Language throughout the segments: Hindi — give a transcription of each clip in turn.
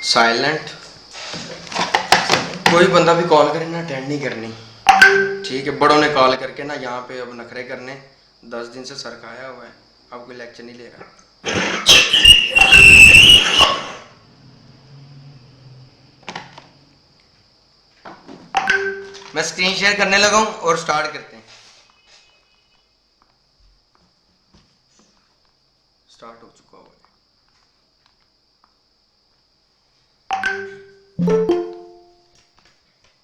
साइलेंट। कोई बंदा भी कॉल करे ना अटेंड नहीं करनी। ठीक है, बड़ों ने कॉल करके ना यहाँ पे अब नखरे करने। 10 दिन से सर खाया हुआ है, अब कोई लेक्चर नहीं ले रहा। मैं स्क्रीन शेयर करने लगा हूँ और स्टार्ट करते हैं। स्टार्ट हो चुका हुआ है।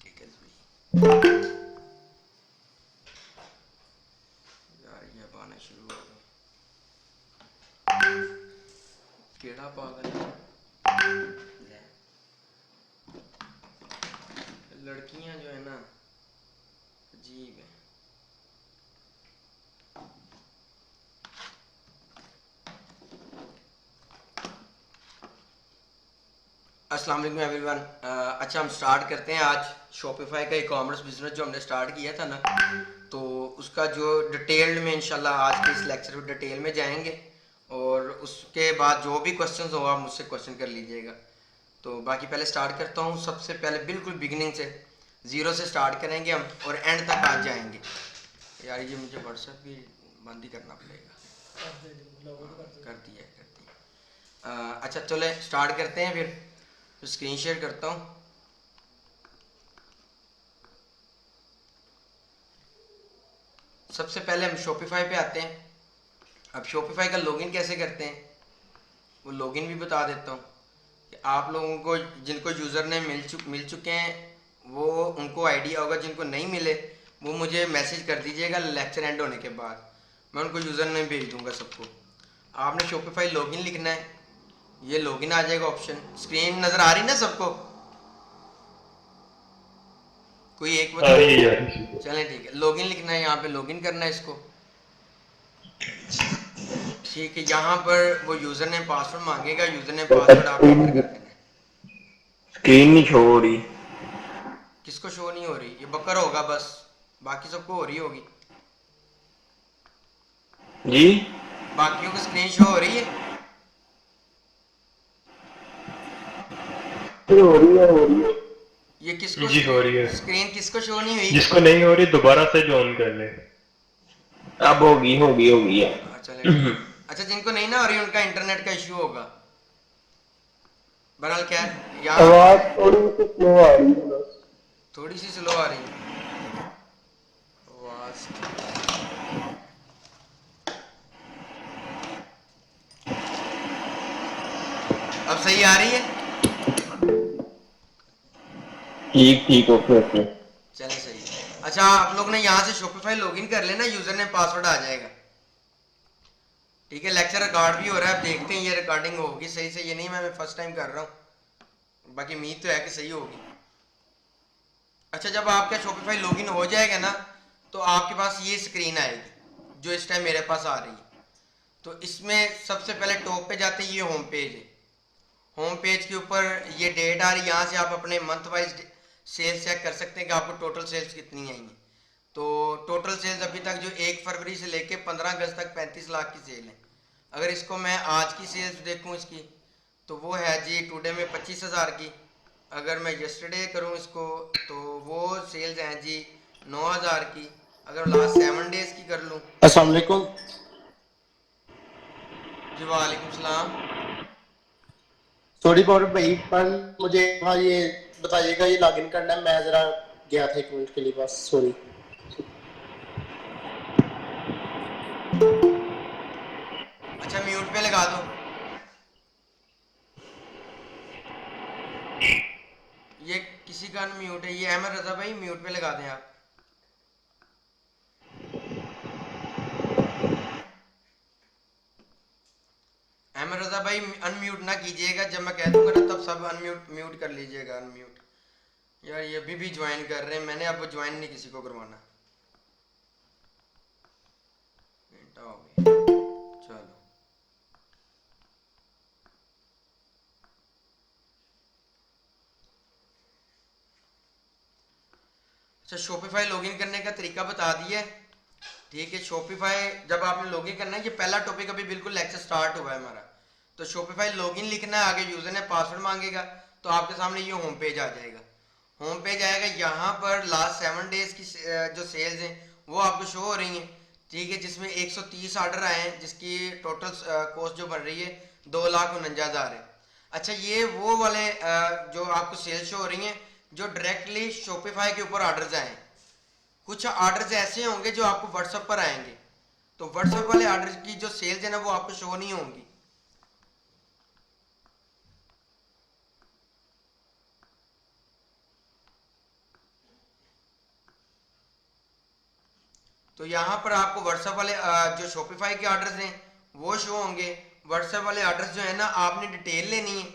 ठीक है जी। यार ये अब आना शुरू हो गया। केड़ा पागल है। ले। लड़कियां जो है ना अजीब है। अस्सलाम वालेकुम एवरीवन। अच्छा, हम स्टार्ट करते हैं। आज शॉपिफाई का ई कॉमर्स बिजनेस जो हमने स्टार्ट किया था ना, तो उसका जो डिटेल्ड में इंशाल्लाह आज के इस लेक्चर में डिटेल में जाएंगे और उसके बाद जो भी क्वेश्चन हो आप मुझसे क्वेश्चन कर लीजिएगा। तो बाकी पहले स्टार्ट करता हूँ। सबसे पहले बिल्कुल बिगिनिंग से ज़ीरो से स्टार्ट करेंगे हम और एंड तक आज जाएंगे। यार ये मुझे व्हाट्सएप भी बंद ही करना पड़ेगा। कर दिया कर दिया। अच्छा चले स्टार्ट करते हैं फिर। तो स्क्रीन शेयर करता हूँ। सबसे पहले हम शॉपिफाई पे आते हैं। अब शॉपिफाई का लॉगिन कैसे करते हैं वो लॉगिन भी बता देता हूँ कि आप लोगों को जिनको यूज़र नेम मिल चुके हैं वो उनको आइडिया होगा, जिनको नहीं मिले वो मुझे मैसेज कर दीजिएगा लेक्चर एंड होने के बाद, मैं उनको यूज़र नेम भेज दूंगा सबको। आपने शॉपिफाई लॉगिन लिखना है, ये लॉगिन आ जाएगा ऑप्शन। स्क्रीन नज़र आ रही ना सबको? कोई एक आ बता। रही है यार। चलें ठीक है, लॉगिन लिखना है, यहाँ पे लॉगिन करना है इसको। ठीक है, यहाँ पर वो यूज़र नेम पासवर्ड मांगेगा, यूज़र नेम पासवर्ड आपने एंटर कर देना है। स्क्रीन नहीं शो हो रही। किसको शो नहीं हो रही? ये बकर होगा बस, बाकी सबको हो रही होगी। जी बाकियों को स्क्रीन शो हो रही है। हो रही है, हो रही है। ये किसको जी हो रही है। स्क्रीन किसको शो नहीं हुई? जिसको नहीं हो रही दोबारा से ज्वाइन कर ले। अब होगी होगी होगी है। हाँ चले ठीक है। अच्छा, जिनको नहीं ना हो रही उनका इंटरनेट का इशू होगा। बहरहाल खैर, यहाँ आवाज थोड़ी सी स्लो आ रही है बस। थोड़ी सी स्लो आ रही है आवाज़। अब सही आ रही है? ठीक ठीक, ओके ओके। चले सही है। अच्छा, आप लोग ने यहाँ से शॉपिफाई लॉगिन कर लेना, यूज़र नेम पासवर्ड आ जाएगा। ठीक है, लेक्चर रिकॉर्ड भी हो रहा है, अब देखते हैं ये रिकॉर्डिंग होगी सही से। ये नहीं मैं फर्स्ट टाइम कर रहा हूँ, बाकी उम्मीद तो है कि सही होगी। अच्छा, जब आपका शॉपिफाई लॉगिन हो जाएगा ना तो आपके पास ये स्क्रीन आएगी जो इस टाइम मेरे पास आ रही है। तो इसमें सबसे पहले टॉप पे जाते ही ये होम पेज है। होम पेज के ऊपर ये डेट आ रही है, यहाँ से आप अपने मंथ वाइज सेल्स चेक कर सकते हैं कि आपको टोटल सेल्स कितनी आई हैं। तो टोटल सेल्स अभी तक जो 1 फरवरी से लेके 15 अगस्त तक 35 लाख की सेल है। अगर इसको मैं आज की सेल्स देखूँ इसकी, तो वो है जी टुडे में 25,000 की। अगर मैं यस्टरडे करूँ इसको तो वो सेल्स हैं जी 9,000 की। अगर लास्ट 7 डेज की कर लूँ। अस्सलाम वालेकुम। जी वालेकुम सलाम। सॉरी फॉर भाई, पर मुझे हाँ ये बताइएगा, ये लॉगिन करना है। मैं जरा गया था 1 मिनट के लिए, बस सॉरी। अच्छा, म्यूट पे लगा दो। ये किसी का म्यूट है, ये अहमद रजा भाई म्यूट पे लगा दें आप। अहमद रजा भाई अनम्यूट ना कीजिएगा, जब मैं कह दूंगा ना तब सब अनम्यूट म्यूट कर लीजिएगा, अनम्यूट। यार ये अभी भी ज्वाइन कर रहे हैं, मैंने अब ज्वाइन नहीं किसी को करवाना। घंटा हो गया, चलो। अच्छा, शॉपिफाई लॉगिन करने का तरीका बता दिया है। ठीक है, शॉपिफाई जब आपने लॉगिन करना है, ये पहला टॉपिक अभी बिल्कुल लेक्चर स्टार्ट हुआ है हमारा। तो शॉपिफाई लॉगिन लिखना है, आगे यूजर ने पासवर्ड मांगेगा, तो आपके सामने ये होम पेज आ जाएगा। होम पेज आएगा, यहाँ पर लास्ट 7 डेज की जो सेल्स हैं वो आपको शो हो रही हैं। ठीक है, जिसमें 130 ऑर्डर आए हैं, जिसकी टोटल कॉस्ट जो बन रही है 2,49,000 है। अच्छा, ये वो वाले जो आपको सेल्स शो हो रही हैं जो डायरेक्टली शॉपिफाई के ऊपर ऑर्डर्स आए हैं। कुछ ऑर्डर्स ऐसे होंगे जो आपको व्हाट्सएप पर आएंगे, तो व्हाट्सएप वाले ऑर्डर की जो सेल्स है ना वो आपको शो नहीं होंगी। तो यहाँ पर आपको व्हाट्सएप वाले जो शॉपिफाई के ऑर्डर्स हैं वो शो होंगे। व्हाट्सएप वाले ऑर्डर्स जो है ना, आपने डिटेल लेनी है,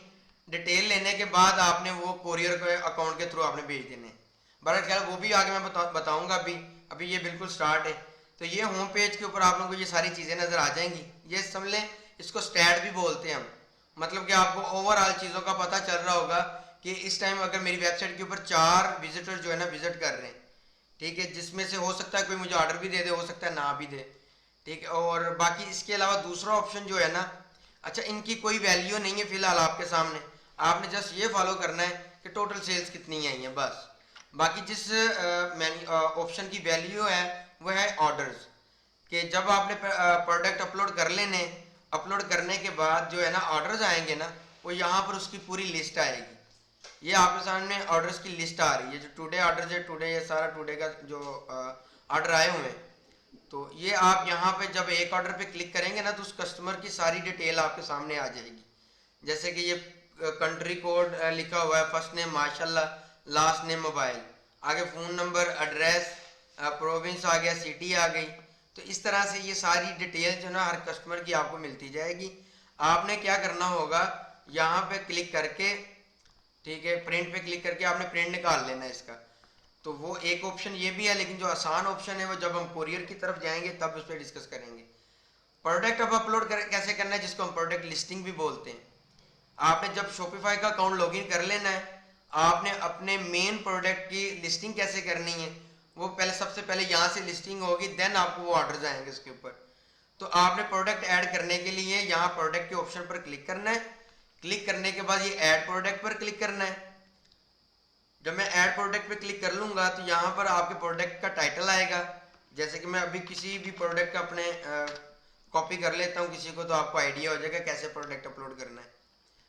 डिटेल लेने के बाद आपने वो कोरियर के अकाउंट के थ्रू आपने भेज देने हैं। बहरहाल ख्याल वो भी आगे मैं बताऊंगा। अभी अभी ये बिल्कुल स्टार्ट है। तो ये होम पेज के ऊपर आप लोगों को ये सारी चीज़ें नज़र आ जाएंगी। ये समझ लें, इसको स्टैट भी बोलते हैं हम। मतलब कि आपको ओवरऑल चीज़ों का पता चल रहा होगा कि इस टाइम अगर मेरी वेबसाइट के ऊपर 4 विजिटर जो है ना विजिट कर रहे हैं, ठीक है, जिसमें से हो सकता है कोई मुझे ऑर्डर भी दे दे, हो सकता है ना भी दे। ठीक है, और बाकी इसके अलावा दूसरा ऑप्शन जो है ना, अच्छा इनकी कोई वैल्यू नहीं है फिलहाल आपके सामने। आपने जस्ट ये फॉलो करना है कि टोटल सेल्स कितनी आई हैं बस। बाकी जिस ऑप्शन की वैल्यू है वो है ऑर्डर्स, कि जब आपने प्रोडक्ट अपलोड कर लेने, अपलोड करने के बाद जो है ना ऑर्डर्स आएंगे ना, वो यहाँ पर उसकी पूरी लिस्ट आएगी। ये आपके सामने ऑर्डर्स की लिस्ट आ रही है, जो टुडे ऑर्डर्स है, टुडे ये सारा टुडे का जो ऑर्डर आए हुए हैं। तो ये आप यहाँ पे जब एक ऑर्डर पे क्लिक करेंगे ना, तो उस कस्टमर की सारी डिटेल आपके सामने आ जाएगी। जैसे कि ये कंट्री कोड लिखा हुआ है, फर्स्ट नेम माशाल्लाह, लास्ट नेम मोबाइल, आगे फ़ोन नंबर, एड्रेस, प्रोविंस आ गया, सिटी आ गई। तो इस तरह से ये सारी डिटेल जो ना हर कस्टमर की आपको मिलती जाएगी। आपने क्या करना होगा, यहाँ पे क्लिक करके, ठीक है, प्रिंट पे क्लिक करके आपने प्रिंट निकाल लेना है इसका। तो वो एक ऑप्शन ये भी है, लेकिन जो आसान ऑप्शन है वो जब हम कोरियर की तरफ जाएंगे तब उस पर डिस्कस करेंगे। प्रोडक्ट अब अपलोड कैसे करना है, जिसको हम प्रोडक्ट लिस्टिंग भी बोलते हैं। आपने जब शॉपिफाई का अकाउंट लॉगिन कर लेना है, आपने अपने मेन प्रोडक्ट की लिस्टिंग कैसे करनी है, वो पहले सबसे पहले यहाँ से लिस्टिंग होगी, देन आपको वो ऑर्डर आएंगे उसके ऊपर। तो आपने प्रोडक्ट ऐड करने के लिए यहाँ प्रोडक्ट के ऑप्शन पर क्लिक करना है। क्लिक करने के बाद ये ऐड प्रोडक्ट पर क्लिक करना है। जब मैं ऐड प्रोडक्ट पे क्लिक कर लूँगा तो यहाँ पर आपके प्रोडक्ट का टाइटल आएगा। जैसे कि मैं अभी किसी भी प्रोडक्ट का अपने कॉपी कर लेता हूँ किसी को, तो आपको आइडिया हो जाएगा कैसे प्रोडक्ट अपलोड करना है।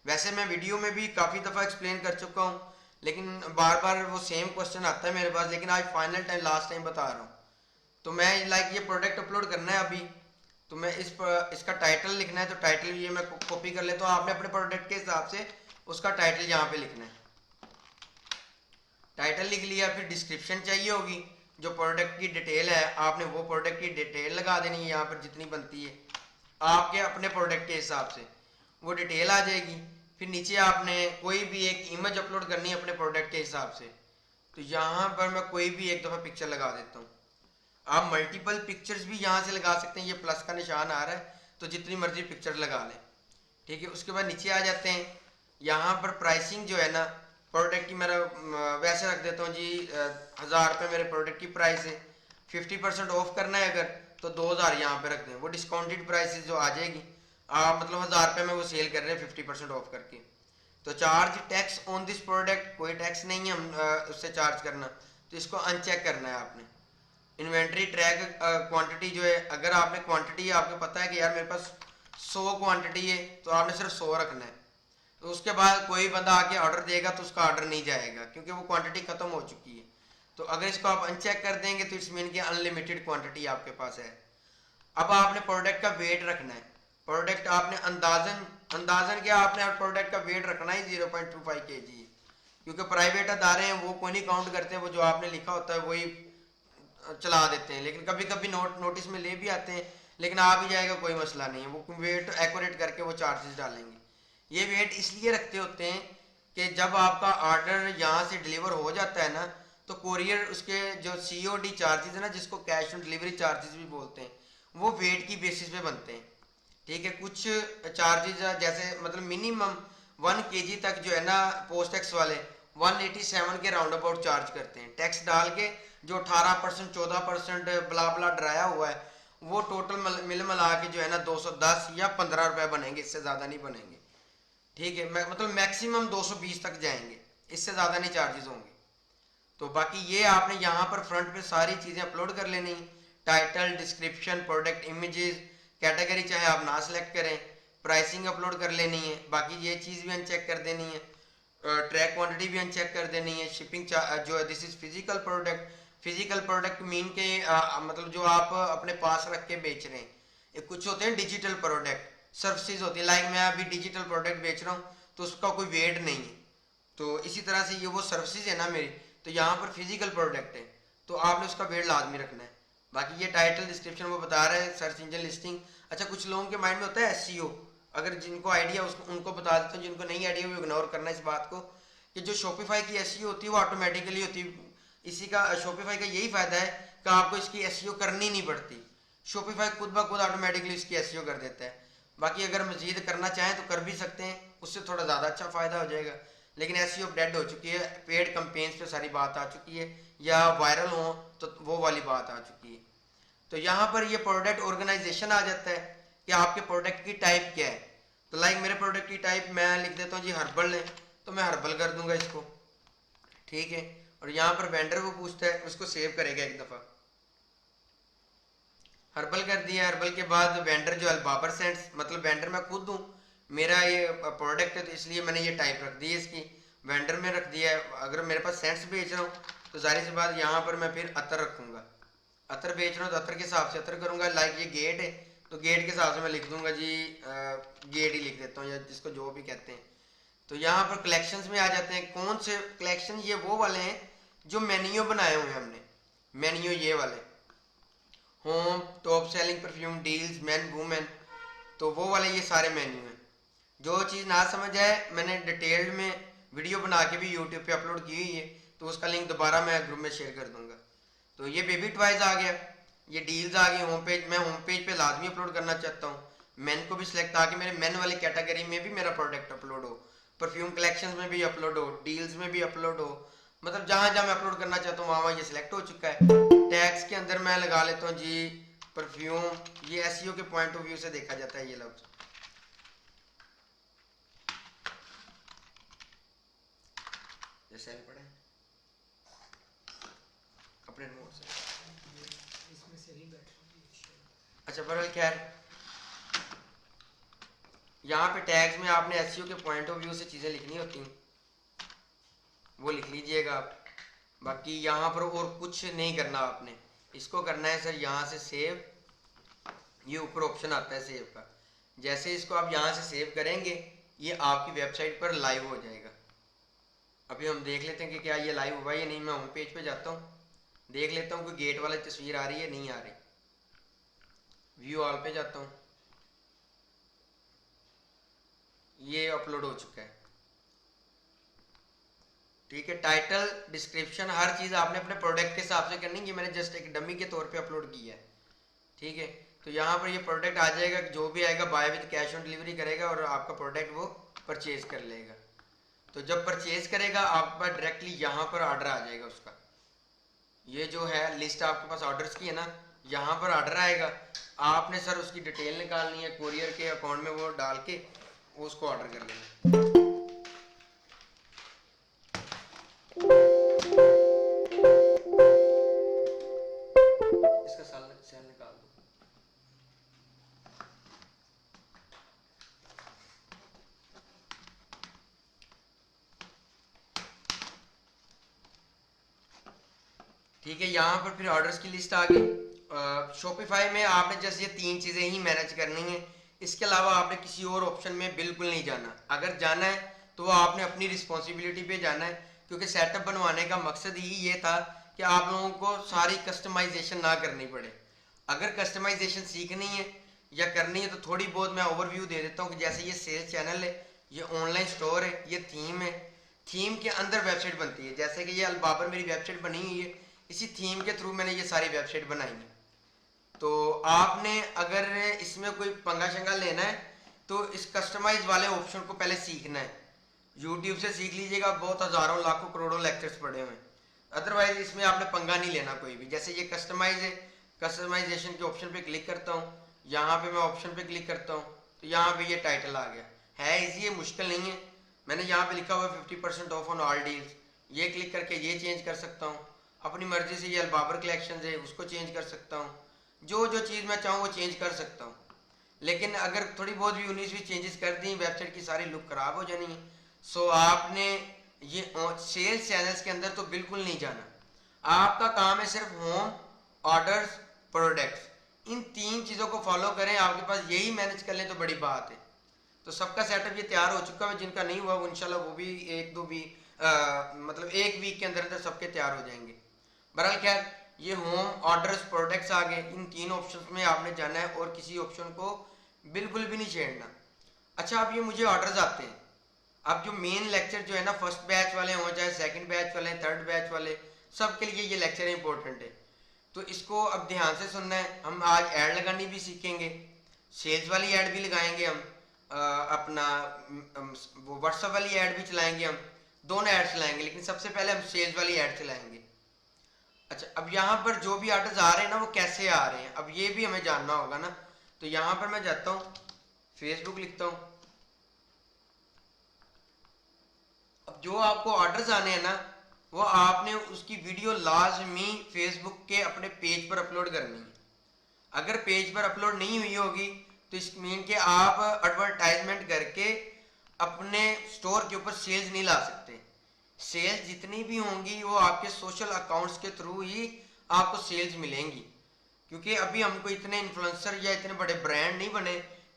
वैसे मैं वीडियो में भी काफ़ी दफ़ा एक्सप्लेन कर चुका हूँ, लेकिन बार बार वो सेम क्वेश्चन आता है मेरे पास, लेकिन आज फाइनल टाइम लास्ट टाइम बता रहा हूँ। तो मैं ये प्रोडक्ट अपलोड करना है अभी, तो मैं इसका टाइटल लिखना है। तो टाइटल ये मैं कॉपी कर लेता हूँ। आपने अपने प्रोडक्ट के हिसाब से उसका टाइटल यहाँ पे लिखना है। टाइटल लिख लिया, फिर डिस्क्रिप्शन चाहिए होगी, जो प्रोडक्ट की डिटेल है आपने वो प्रोडक्ट की डिटेल लगा देनी है यहाँ पर जितनी बनती है आपके अपने प्रोडक्ट के हिसाब से, वो डिटेल आ जाएगी। फिर नीचे आपने कोई भी एक इमेज अपलोड करनी है अपने प्रोडक्ट के हिसाब से। तो यहाँ पर मैं कोई भी एक दफ़ा पिक्चर लगा देता हूँ। आप मल्टीपल पिक्चर्स भी यहाँ से लगा सकते हैं, ये प्लस का निशान आ रहा है तो जितनी मर्जी पिक्चर लगा लें। ठीक है, उसके बाद नीचे आ जाते हैं। यहाँ पर प्राइसिंग जो है ना प्रोडक्ट की, मेरा वैसे रख देता हूँ जी 1000 रुपये मेरे प्रोडक्ट की प्राइस है। 50% ऑफ करना है अगर, तो 2000 यहाँ पे रख दें, वो डिस्काउंटेड प्राइस जो आ जाएगी। आप मतलब 1000 रुपये में वो सेल कर रहे हैं 50% ऑफ करके। तो charge tax on this product, कोई टैक्स नहीं है हम उससे चार्ज करना, तो इसको अनचेक करना है आपने। इन्वेंट्री ट्रैक क्वांटिटी जो है, अगर आपने क्वांटिटी आपको पता है कि यार मेरे पास 100 क्वांटिटी है, तो आपने सिर्फ 100 रखना है। तो उसके बाद कोई बंदा आके ऑर्डर देगा तो उसका ऑर्डर नहीं जाएगा, क्योंकि वो क्वांटिटी खत्म हो चुकी है। तो अगर इसको आप अनचेक कर देंगे तो इट्स मीन कि अनलिमिटेड क्वांटिटी आपके पास है। अब आपने प्रोडक्ट का वेट रखना है। प्रोडक्ट आपने अंदाजन क्या, आपने प्रोडक्ट का वेट रखना है 0.25 kg, क्योंकि प्राइवेट अदारे हैं वो कोई नहीं काउंट करते, वो जो आपने लिखा होता है वही चला देते हैं। लेकिन कभी कभी नोटिस में ले भी आते हैं, लेकिन आ भी जाएगा कोई मसला नहीं है, वो वेट एक्यूरेट करके वो चार्जेस डालेंगे। ये वेट इसलिए रखते होते हैं कि जब आपका ऑर्डर यहाँ से डिलीवर हो जाता है ना, तो कोरियर उसके जो COD चार्जेस है ना, जिसको कैश ऑन डिलीवरी चार्जेस भी बोलते हैं, वो वेट की बेसिस पे बनते हैं। ठीक है, कुछ चार्जेस जैसे मतलब मिनिमम 1 kg तक जो है ना पोस्ट टैक्स वाले 187 के राउंड अबाउट चार्ज करते हैं। टैक्स डाल के जो 18% 14% ब्ला ब्ला डराया हुआ है, वो टोटल मिल मिला के जो है ना 210 या 15 रुपए बनेंगे, इससे ज़्यादा नहीं बनेंगे। ठीक है, मतलब मैक्सिमम 220 तक जाएंगे, इससे ज़्यादा नहीं चार्जेस होंगे। तो बाकी ये आपने यहाँ पर फ्रंट पे सारी चीज़ें अपलोड कर लेनी, title, description, product images, category चाहे आप ना सेलेक्ट करें, प्राइसिंग अपलोड कर लेनी है, बाकी ये चीज़ भी अनचेक कर देनी है, ट्रैक क्वांटिटी भी अनचेक कर देनी है, शिपिंग जो है this is physical product. Physical product mean के मतलब जो आप अपने पास रख के बेच रहे हैं। कुछ होते हैं डिजिटल प्रोडक्ट, सर्विसेज होती है, लाइक मैं अभी डिजिटल प्रोडक्ट बेच रहा हूँ तो उसका कोई वेट नहीं है, तो इसी तरह से ये वो सर्विसेज है ना मेरी, तो यहाँ पर फिजिकल प्रोडक्ट है तो आपने उसका वेट लाजमी रखना है। बाकी ये टाइटल डिस्क्रिप्शन वो बता रहे हैं, सर्च इंजन लिस्टिंग। अच्छा, कुछ लोगों के माइंड में होता है एसईओ, अगर जिनको आइडिया उसको उनको बता देता हूँ, जिनको नहीं आइडिया वो इग्नोर करना इस बात को कि जो शॉपिफाई की एसईओ होती है वो ऑटोमेटिकली होती है। इसी का शॉपिफाई का यही फायदा है कि आपको इसकी एसईओ करनी नहीं पड़ती, शॉपिफाई खुद ब खुद ऑटोमेटिकली इसकी एसईओ कर देता है। बाकी अगर मजीद करना चाहें तो कर भी सकते हैं, उससे थोड़ा ज़्यादा अच्छा फ़ायदा हो जाएगा, लेकिन एसईओ डेड हो चुकी है, पेड कैंपेन्स पे सारी बात आ चुकी है, या वायरल हो तो वो वाली बात आ चुकी है। तो यहाँ पर ये प्रोडक्ट ऑर्गेनाइजेशन आ जाता है कि आपके प्रोडक्ट की टाइप क्या है। तो लाइक मेरे प्रोडक्ट की टाइप मैं लिख देता हूँ जी हर्बल है, तो मैं हर्बल कर दूंगा इसको। ठीक है, और यहाँ पर वेंडर वो पूछता है, उसको सेव करेगा एक दफ़ा, हर्बल कर दिया। हर्बल के बाद वेंडर जो अल्बाबर सेंट्स, मतलब वेंडर मैं खुद हूँ, मेरा ये प्रोडक्ट है तो इसलिए मैंने ये टाइप रख दी है, इसकी वेंडर में रख दिया है। अगर मेरे पास सेंट्स बेच रहा हूँ तो जाहिर सी बात यहाँ पर मैं फिर अतर रखूँगा, अतर बेच रहा हूँ तो अतर के हिसाब से अतर करूँगा। लाइक ये गेट है तो गेट के हिसाब से मैं लिख दूंगा जी गेट ही लिख देता हूँ, या जिसको जो भी कहते हैं। तो यहाँ पर कलेक्शंस में आ जाते हैं, कौन से कलेक्शन, ये वो वाले हैं जो मेन्यू बनाए हुए हैं हमने, मेन्यू ये वाले, home, top selling perfume, deals, man, women, तो वो वाले ये सारे मेन्यू हैं। जो चीज़ ना समझ आए मैंने डिटेल्ड में वीडियो बना के भी यूट्यूब पे अपलोड की हुई है, तो उसका लिंक दोबारा मैं ग्रुप में शेयर कर दूंगा। तो ये बेबी टॉयज आ गया, ये डील्स आ गई, होम पेज, मैं होम पेज पे लाजमी अपलोड करना चाहता हूँ, मैन को भी सिलेक्ट, ताकि मेरे मैन वाली कैटेगरी में भी मेरा प्रोडक्ट अपलोड हो, परफ्यूम कलेक्शंस में भी अपलोड हो, डील्स में भी अपलोड हो, मतलब जहाँ जहाँ मैं अपलोड करना चाहता हूँ वहाँ वहाँ ये सिलेक्ट हो चुका है। टैग्स के अंदर मैं लगा लेता हूँ जी परफ्यूम, ये एसईओ के पॉइंट ऑफ व्यू से देखा जाता है ये लफ्ज। जैसे पढ़े अपने नोट से, इसमें से ही बैठ अच्छा बहरहाल खैर, यहाँ पे टैग्स में आपने एसईओ के पॉइंट ऑफ व्यू से चीज़ें लिखनी होती हैं, वो लिख लीजिएगा आप। बाकी यहाँ पर और कुछ नहीं करना आपने, इसको करना है सर यहाँ से सेव, ये ऊपर ऑप्शन आता है सेव का, जैसे इसको आप यहाँ से सेव करेंगे ये आपकी वेबसाइट पर लाइव हो जाएगा। अभी हम देख लेते हैं कि क्या ये लाइव हुआ या नहीं। मैं होम पेज पे जाता हूँ, देख लेता हूँ कोई गेट वाली तस्वीर आ रही है, नहीं आ रही, व्यू ऑल पे जाता हूँ, ये अपलोड हो चुका है। ठीक है, टाइटल, डिस्क्रिप्शन, हर चीज़ आपने अपने प्रोडक्ट के हिसाब से करनी है, मैंने जस्ट एक डमी के तौर पे अपलोड किया है। ठीक है, तो यहाँ पर ये प्रोडक्ट आ जाएगा, जो भी आएगा buy with cash on delivery करेगा और आपका प्रोडक्ट वो परचेज कर लेगा। तो जब परचेज करेगा आप पर डायरेक्टली यहाँ पर ऑर्डर आ जाएगा उसका, ये जो है लिस्ट आपके पास ऑर्डर्स की है ना, यहाँ पर ऑर्डर आएगा, आपने सर उसकी डिटेल निकालनी है, कोरियर के अकाउंट में वो डाल के उसको ऑर्डर कर लेना। इसका सेल निकाल दो। ठीक है, यहाँ पर फिर ऑर्डर्स की लिस्ट आ गई। शॉपिफाई में आपने जैसे ये 3 चीज़ें ही मैनेज करनी है, इसके अलावा आपने किसी और ऑप्शन में बिल्कुल नहीं जाना। अगर जाना है तो वो आपने अपनी रिस्पॉन्सिबिलिटी पे जाना है, क्योंकि सेटअप बनवाने का मकसद ही ये था कि आप लोगों को सारी कस्टमाइजेशन ना करनी पड़े। अगर कस्टमाइजेशन सीखनी है या करनी है तो थोड़ी बहुत मैं ओवरव्यू दे देता हूँ कि जैसे ये सेल्स चैनल है, ये ऑनलाइन स्टोर है, ये थीम है, थीम के अंदर वेबसाइट बनती है, जैसे कि ये अलबाबर मेरी वेबसाइट बनी हुई है, इसी थीम के थ्रू मैंने ये सारी वेबसाइट बनाई है। तो आपने अगर इसमें कोई पंगा शंगा लेना है तो इस कस्टमाइज वाले ऑप्शन को पहले सीखना है, यूट्यूब से सीख लीजिएगा, बहुत हज़ारों लाखों करोड़ों लेक्चर्स पड़े हुए हैं। अदरवाइज इसमें आपने पंगा नहीं लेना कोई भी। जैसे ये कस्टमाइज है, कस्टमाइजेशन के ऑप्शन पे क्लिक करता हूँ, यहाँ पे मैं ऑप्शन पे क्लिक करता हूँ तो यहाँ पे ये टाइटल आ गया है। इजी है, मुश्किल नहीं है। मैंने यहाँ पे लिखा हुआ 50% ऑफ ऑन ऑल डील्स, ये क्लिक करके ये चेंज कर सकता हूँ अपनी मर्जी से। ये अलबाबर कलेक्शन है, उसको चेंज कर सकता हूँ। जो जो चीज़ मैं चाहूँ वो चेंज कर सकता हूँ। लेकिन अगर थोड़ी बहुत भी 19-20 चेंजेस कर दी, वेबसाइट की सारी लुक खराब हो जानी है। सो आपने ये सेल्स चैनल्स के अंदर तो बिल्कुल नहीं जाना। आपका काम है सिर्फ होम, ऑर्डर्स, प्रोडक्ट्स, इन 3 चीज़ों को फॉलो करें। आपके पास यही मैनेज कर लें तो बड़ी बात है। तो सबका सेटअप ये तैयार हो चुका है। जिनका नहीं हुआ वो इंशाल्लाह वो भी मतलब 1 वीक के अंदर अंदर सबके तैयार हो जाएंगे। बहरहाल खैर, ये होम, ऑर्डर्स, प्रोडक्ट्स आ गए। इन 3 ऑप्शन में आपने जाना है और किसी ऑप्शन को बिल्कुल भी नहीं छेड़ना। अच्छा, अब ये मुझे ऑर्डर्स आते हैं। अब जो मेन लेक्चर जो है ना, फर्स्ट बैच वाले हों चाहे सेकंड बैच वाले, थर्ड बैच वाले, सबके लिए ये लेक्चर इंपॉर्टेंट है। तो इसको अब ध्यान से सुनना है। हम आज ऐड लगानी भी सीखेंगे, सेल्स वाली ऐड भी लगाएंगे हम, अपना वो व्हाट्सएप वाली ऐड भी चलाएंगे। हम दोनों ऐड चलाएंगे, लेकिन सबसे पहले हम सेल्स वाली ऐड चलाएंगे। अच्छा, अब यहाँ पर जो भी ऑर्डर्स आ रहे हैं ना वो कैसे आ रहे हैं, अब ये भी हमें जानना होगा ना। तो यहाँ पर मैं जाता हूँ, फेसबुक लिखता हूँ। अब जो आपको ऑर्डर्स आने हैं ना, वो आपने उसकी वीडियो लाजमी फेसबुक के अपने पेज पर अपलोड करनी है। अगर पेज पर अपलोड नहीं हुई होगी तो इस मीन के आप एडवर्टाइजमेंट करके अपने स्टोर के ऊपर सेल्स नहीं ला सकते। सेल्स जितनी भी होंगी वो आपके सोशल अकाउंट्स के थ्रू ही आपको सेल्स मिलेंगी। क्योंकि अभी हमको इतने इन्फ्लुएंसर या इतने बड़े ब्रांड नहीं बने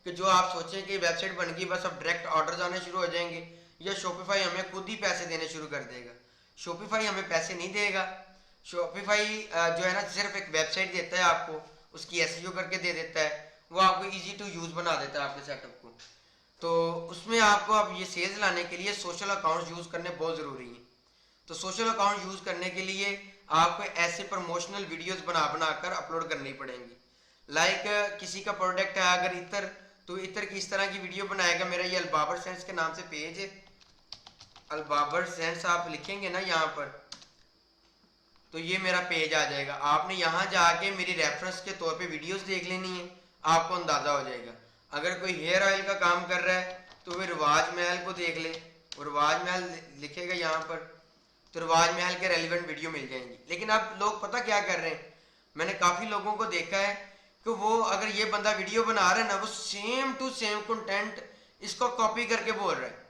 कि जो आप सोचें कि वेबसाइट बन गई बस अब डायरेक्ट ऑर्डर्स आने शुरू हो जाएंगे या शॉपिफाई हमें खुद ही पैसे देने शुरू कर देगा। शॉपिफाई हमें पैसे नहीं देगा। शॉपिफाई जो है ना, सिर्फ एक वेबसाइट देता है आपको, उसकी एसईओ करके दे देता है, वो आपको इजी टू यूज़ बना देता है आपके सेटअप को। तो उसमें आपको अब ये सेल्स लाने के लिए सोशल अकाउंट यूज़ करने बहुत ज़रूरी है। तो सोशल अकाउंट यूज़ करने के लिए आपको ऐसे प्रमोशनल वीडियोस बना कर अपलोड करनी पड़ेंगी। लाइक किसी का प्रोडक्ट है अगर इतर, तो इतर की इस तरह की वीडियो बनाएगा। मेरा ये अलबाबर सेंस के नाम से पेज है, अलबाबर सेंस आप लिखेंगे ना यहाँ पर तो ये मेरा पेज आ जाएगा। आपने यहाँ जाके मेरी रेफरेंस के तौर पे वीडियोस देख लेनी है, आपको अंदाज़ा हो जाएगा। अगर कोई हेयर ऑयल का काम कर रहा है तो वह रिवाज महल को देख ले, वो रिवाज महल लिखेगा यहाँ पर, तो रिवाज महल के रेलिवेंट वीडियो मिल जाएंगी। लेकिन अब लोग पता क्या कर रहे हैं, मैंने काफ़ी लोगों को देखा है कि वो अगर ये बंदा वीडियो बना रहा है ना, वो सेम टू सेम कंटेंट इसको कॉपी करके बोल रहा है।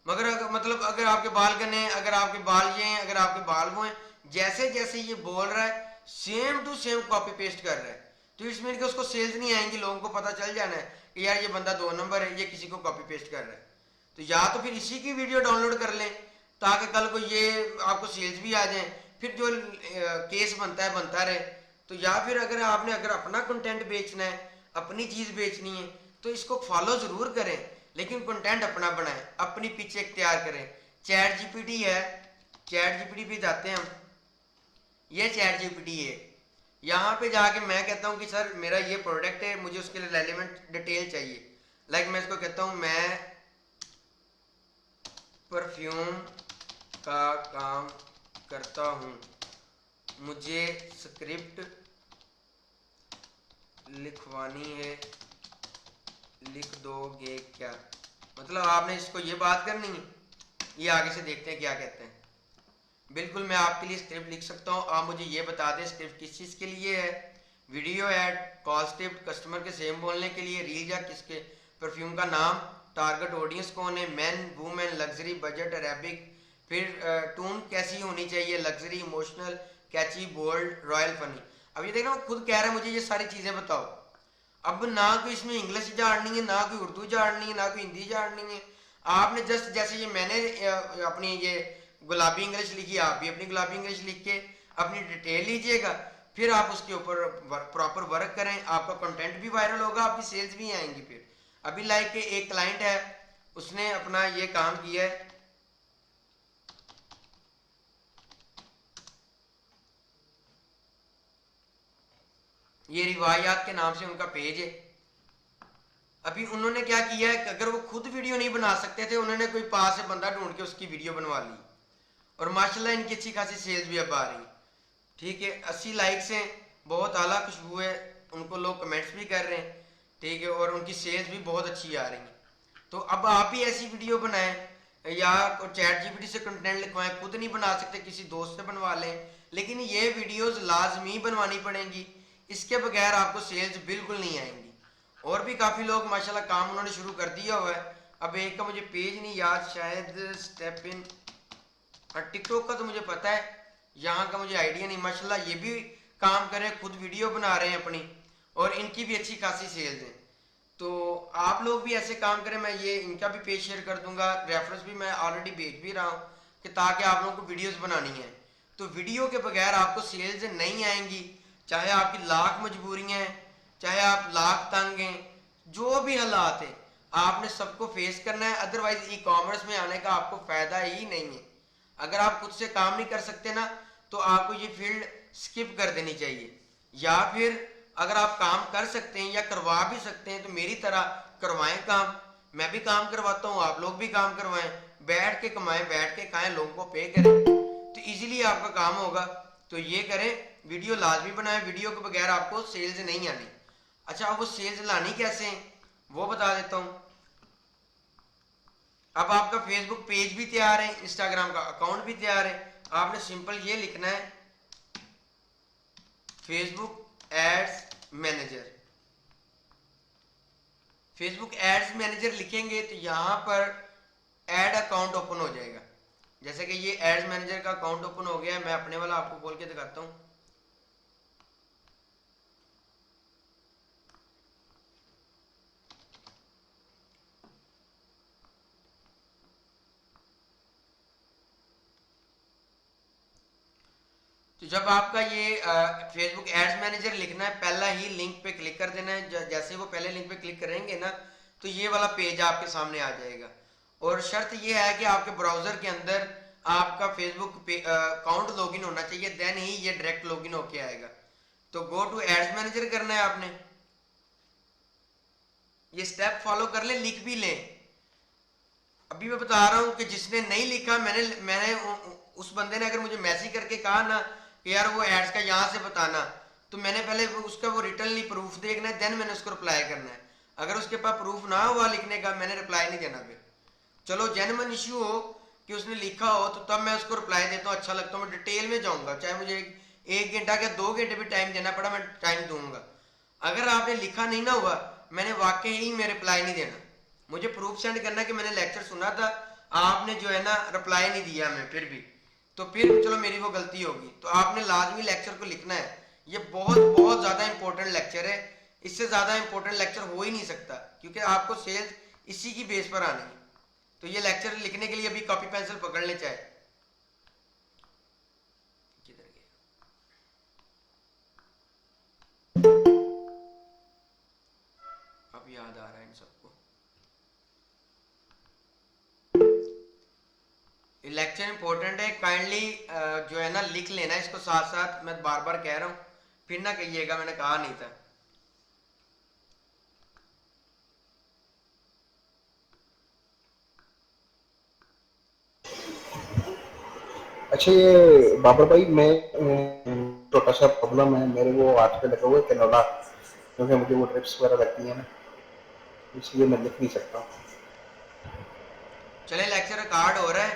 मगर मतलब अगर आपके बाल गने, अगर आपके बाल ये हैं, अगर आपके बाल वो हैं, जैसे जैसे ये बोल रहा है same to same copy paste कर रहा है। तो इसमें कि उसको सेल्स नहीं आएंगी, लोगों को पता चल जाना है कि यार ये बंदा 2 नंबर है, ये किसी को कॉपी पेस्ट कर रहा है। तो या तो फिर इसी की वीडियो डाउनलोड कर लें ताकि कल को ये आपको सेल्स भी आ जाए, फिर जो केस बनता है बनता रहे। तो या फिर अगर आपने अगर अपना कंटेंट बेचना है, अपनी चीज़ बेचनी है, तो इसको फॉलो ज़रूर करें, लेकिन कंटेंट अपना बनाएं, अपनी पिच इख्तियार करें। चैट जीपीटी है, चैट जीपीटी पे जाते हैं हम, ये चैट जीपीटी है। यहाँ पे जाके मैं कहता हूँ कि सर मेरा ये प्रोडक्ट है, मुझे उसके लिए रेलिवेंट डिटेल चाहिए। लाइक मैं इसको कहता हूँ मैं परफ्यूम का काम करता हूँ, मुझे स्क्रिप्ट लिखवानी है, लिख दोगे क्या? मतलब आपने इसको ये बात करनी है। ये आगे से देखते हैं क्या कहते हैं। बिल्कुल मैं आपके लिए स्क्रिप्ट लिख सकता हूँ, आप मुझे ये बता दें स्क्रिप्ट किस चीज़ के लिए है। Video add, call script, customer के सेम बोलने के लिए, रील या किसके, परफ्यूम का नाम, टारगेट ऑडियंस कौन है, man women, luxury, budget, Arabic, फिर टून कैसी होनी चाहिए, लग्जरी, इमोशनल, कैची, बोल्ड, रॉयल, फनी। अब ये देखना, वो खुद कह रहा है मुझे ये सारी चीज़ें बताओ। अब ना कोई इसमें इंग्लिश जाननी है, ना कोई उर्दू जाननी है, ना कोई हिंदी जाननी है। आपने जस्ट जैसे ये मैंने अपनी ये गुलाबी इंग्लिश लिखी, आप भी अपनी गुलाबी इंग्लिश लिख के अपनी डिटेल लीजिएगा, फिर आप उसके ऊपर प्रॉपर वर्क करें, आपका कंटेंट भी वायरल होगा, आपकी सेल्स भी आएंगी। फिर अभी लाइक एक क्लाइंट है, उसने अपना ये काम किया है, ये रिवायात के नाम से उनका पेज है। अभी उन्होंने क्या किया है, अगर वो खुद वीडियो नहीं बना सकते थे, उन्होंने कोई पास से बंदा ढूंढ के उसकी वीडियो बनवा ली और माशाल्लाह इनकी अच्छी खासी सेल्स भी अब आ रही है। ठीक है, 80 लाइक्स हैं, बहुत आला खुशबू है, उनको लोग कमेंट्स भी कर रहे हैं। ठीक है, और उनकी सेल्स भी बहुत अच्छी आ रही हैं। तो अब आप भी ऐसी वीडियो बनाएं या चैट जीपीटी से कंटेंट लिखवाएं, खुद नहीं बना सकते किसी दोस्त से बनवा लें, लेकिन ये वीडियोस लाजमी बनवानी पड़ेंगी, इसके बगैर आपको सेल्स बिल्कुल नहीं आएंगी। और भी काफ़ी लोग माशाल्लाह काम उन्होंने शुरू कर दिया हुआ है। अब एक का मुझे पेज नहीं याद, शायद स्टेप इन, टिकटॉक का तो मुझे पता है, यहाँ का मुझे आइडिया नहीं। माशाल्लाह ये भी काम कर रहे हैं, खुद वीडियो बना रहे हैं अपनी, और इनकी भी अच्छी खासी सेल्स हैं। तो आप लोग भी ऐसे काम करें, मैं ये इनका भी पेज शेयर कर दूंगा, रेफरेंस भी मैं ऑलरेडी भेज भी रहा हूँ कि ताकि आप लोगों को वीडियोस बनानी है। तो वीडियो के बगैर आपको सेल्स नहीं आएंगी, चाहे आपकी लाख मजबूरियाँ हैं, चाहे आप लाख तंग हैं, जो भी हालात है आपने सबको फेस करना है। अदरवाइज ई कॉमर्स में आने का आपको फायदा ही नहीं है। अगर आप खुद से काम नहीं कर सकते ना, तो आपको ये फील्ड स्किप कर देनी चाहिए, या फिर अगर आप काम कर सकते हैं या करवा भी सकते हैं तो मेरी तरह करवाएं काम। मैं भी काम करवाता हूँ, आप लोग भी काम करवाएं, बैठ के कमाएं, बैठ के खाएं, लोगों को पे करें, तो इजीली आपका काम होगा। तो ये करें, वीडियो लाजमी बनाएं, वीडियो के बगैर आपको सेल्स नहीं आनी। अच्छा, अब वो सेल्स लानी कैसे हैं वो बता देता हूँ। अब आपका फेसबुक पेज भी तैयार है, इंस्टाग्राम का अकाउंट भी तैयार है, आपने सिंपल ये लिखना है Facebook ads manager. Facebook ads manager लिखेंगे तो यहाँ पर एड अकाउंट ओपन हो जाएगा। जैसे कि ये एड्स मैनेजर का अकाउंट ओपन हो गया है, मैं अपने वाला आपको खोल के दिखाता हूँ। तो जब आपका ये फेसबुक एड्स मैनेजर लिखना है, पहला ही लिंक पे क्लिक कर देना है। जैसे वो पहले लिंक पे क्लिक करेंगे ना, तो ये वाला पेज आपके सामने आ जाएगा। और शर्त ये है कि आपके ब्राउजर के अंदर आपका फेसबुक अकाउंट लॉगिन होना चाहिए, देन ही ये डायरेक्ट लॉगिन होके आएगा। तो गो टू एड्स मैनेजर करना है आपने, ये स्टेप फॉलो कर ले, लिख भी लें। अभी मैं बता रहा हूँ कि जिसने नहीं लिखा, मैंने उस बंदे ने अगर मुझे मैसेज करके कहा ना कि यार वो एड्स का यहाँ से बताना, तो मैंने पहले उसका वो रिटर्नली प्रूफ देखना है, देन मैंने उसको रिप्लाई करना है। अगर उसके पास प्रूफ ना हुआ लिखने का, मैंने रिप्लाई नहीं देना। फिर चलो जेन्युइन इश्यू हो कि उसने लिखा हो, तो तब मैं उसको रिप्लाई देता हूँ, अच्छा लगता है, मैं डिटेल में जाऊँगा, चाहे मुझे 1 घंटा या 2 घंटे भी टाइम देना पड़ा, मैं टाइम दूंगा। अगर आपने लिखा नहीं ना हुआ, मैंने वाकई ही मैं रिप्लाई नहीं देना। मुझे प्रूफ सेंड करना कि मैंने लेक्चर सुना था, आपने जो है ना रिप्लाई नहीं दिया, मैं फिर भी, तो फिर चलो मेरी वो गलती होगी। तो आपने लाजमी लेक्चर को लिखना है। ये बहुत बहुत ज़्यादा इंपॉर्टेंट लेक्चर है, इससे ज़्यादा इंपॉर्टेंट लेक्चर हो ही नहीं सकता, क्योंकि आपको सेल्स इसी की बेस पर आनी है। तो ये लेक्चर लिखने के लिए अभी कॉपी पेंसिल पकड़ ले, चाहे किधर गया, अब याद आ रहा है इन सबको। ये लेक्चर इंपॉर्टेंट है, काइंडली जो है ना लिख लेना इसको साथ साथ। मैं बार बार कह रहा हूँ, फिर ना कहिएगा मैंने कहा नहीं था। अच्छा, ये बाबर भाई, मैं छोटा सा प्रॉब्लम है मेरे, वो हाथ पे लगा हुआ है कैनोला, क्योंकि मुझे वो ड्रिप्स वगैरह लगती है ना, इसलिए मैं लिख नहीं सकता। चले लेक्चर रिकॉर्ड हो रहा है,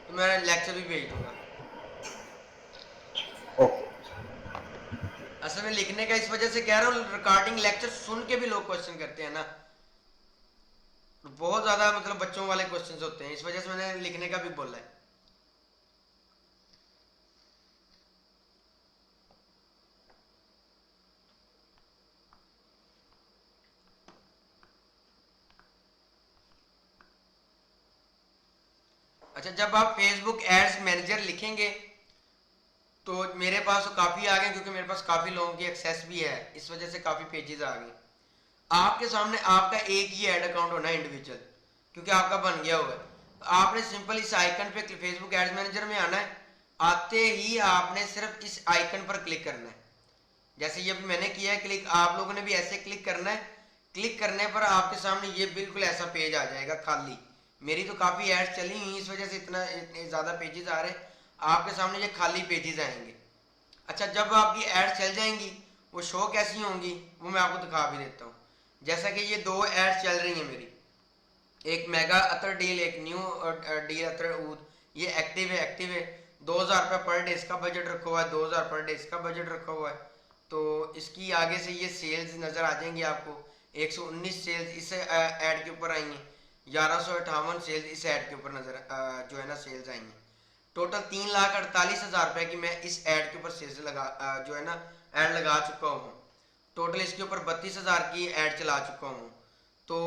तो मैं लेक्चर भी भेज दूंगा। ओके। असल में लिखने का इस वजह से कह रहा हूँ, रिकॉर्डिंग लेक्चर सुन के भी लोग क्वेश्चन करते हैं ना, बहुत ज्यादा मतलब बच्चों वाले क्वेश्चंस होते हैं, इस वजह से मैंने लिखने का भी बोला है। अच्छा, जब आप फेसबुक एड्स मैनेजर लिखेंगे तो मेरे पास तो काफ़ी आ गए, क्योंकि मेरे पास काफ़ी लोगों की एक्सेस भी है, इस वजह से काफ़ी पेजेस आ गए। आपके सामने आपका एक ही ऐड अकाउंट होना है इंडिविजुअल, क्योंकि आपका बन गया हुआ है। आपने सिंपल इस आइकन पे फेसबुक एड्स मैनेजर में आना है, आते ही आपने सिर्फ इस आइकन पर क्लिक करना है। जैसे ये भी मैंने किया है क्लिक, आप लोगों ने भी ऐसे क्लिक करना है। क्लिक करने पर आपके सामने ये बिल्कुल ऐसा पेज आ जाएगा खाली। मेरी तो काफ़ी एड्स चली हुई, इस वजह से इतने ज़्यादा पेजेस आ रहे हैं। आपके सामने ये खाली पेजेस आएंगे। अच्छा, जब आपकी ऐड चल जाएंगी वो शो कैसी होंगी वो मैं आपको दिखा भी देता हूँ। जैसा कि ये 2 ऐड चल रही हैं मेरी, एक मेगा अतर डील, एक न्यू डील अतर ऊद, ये एक्टिव है 2000 रुपये पर डे इसका बजट रखा हुआ है, 2000 पर डे इसका बजट रखा हुआ है। तो इसकी आगे से ये सेल्स नज़र आ जाएंगी आपको, 119 सेल्स इस ऐड के ऊपर आई हैं, 1158 सेल्स इस ऐड के ऊपर नज़र जो है ना सेल्स आई हैं। टोटल 3,48,000 रुपये की मैं इस ऐड के ऊपर सेल्स लगा जो है ना ऐड लगा चुका हूँ। टोटल इसके ऊपर 32,000 की ऐड चला चुका हूँ। तो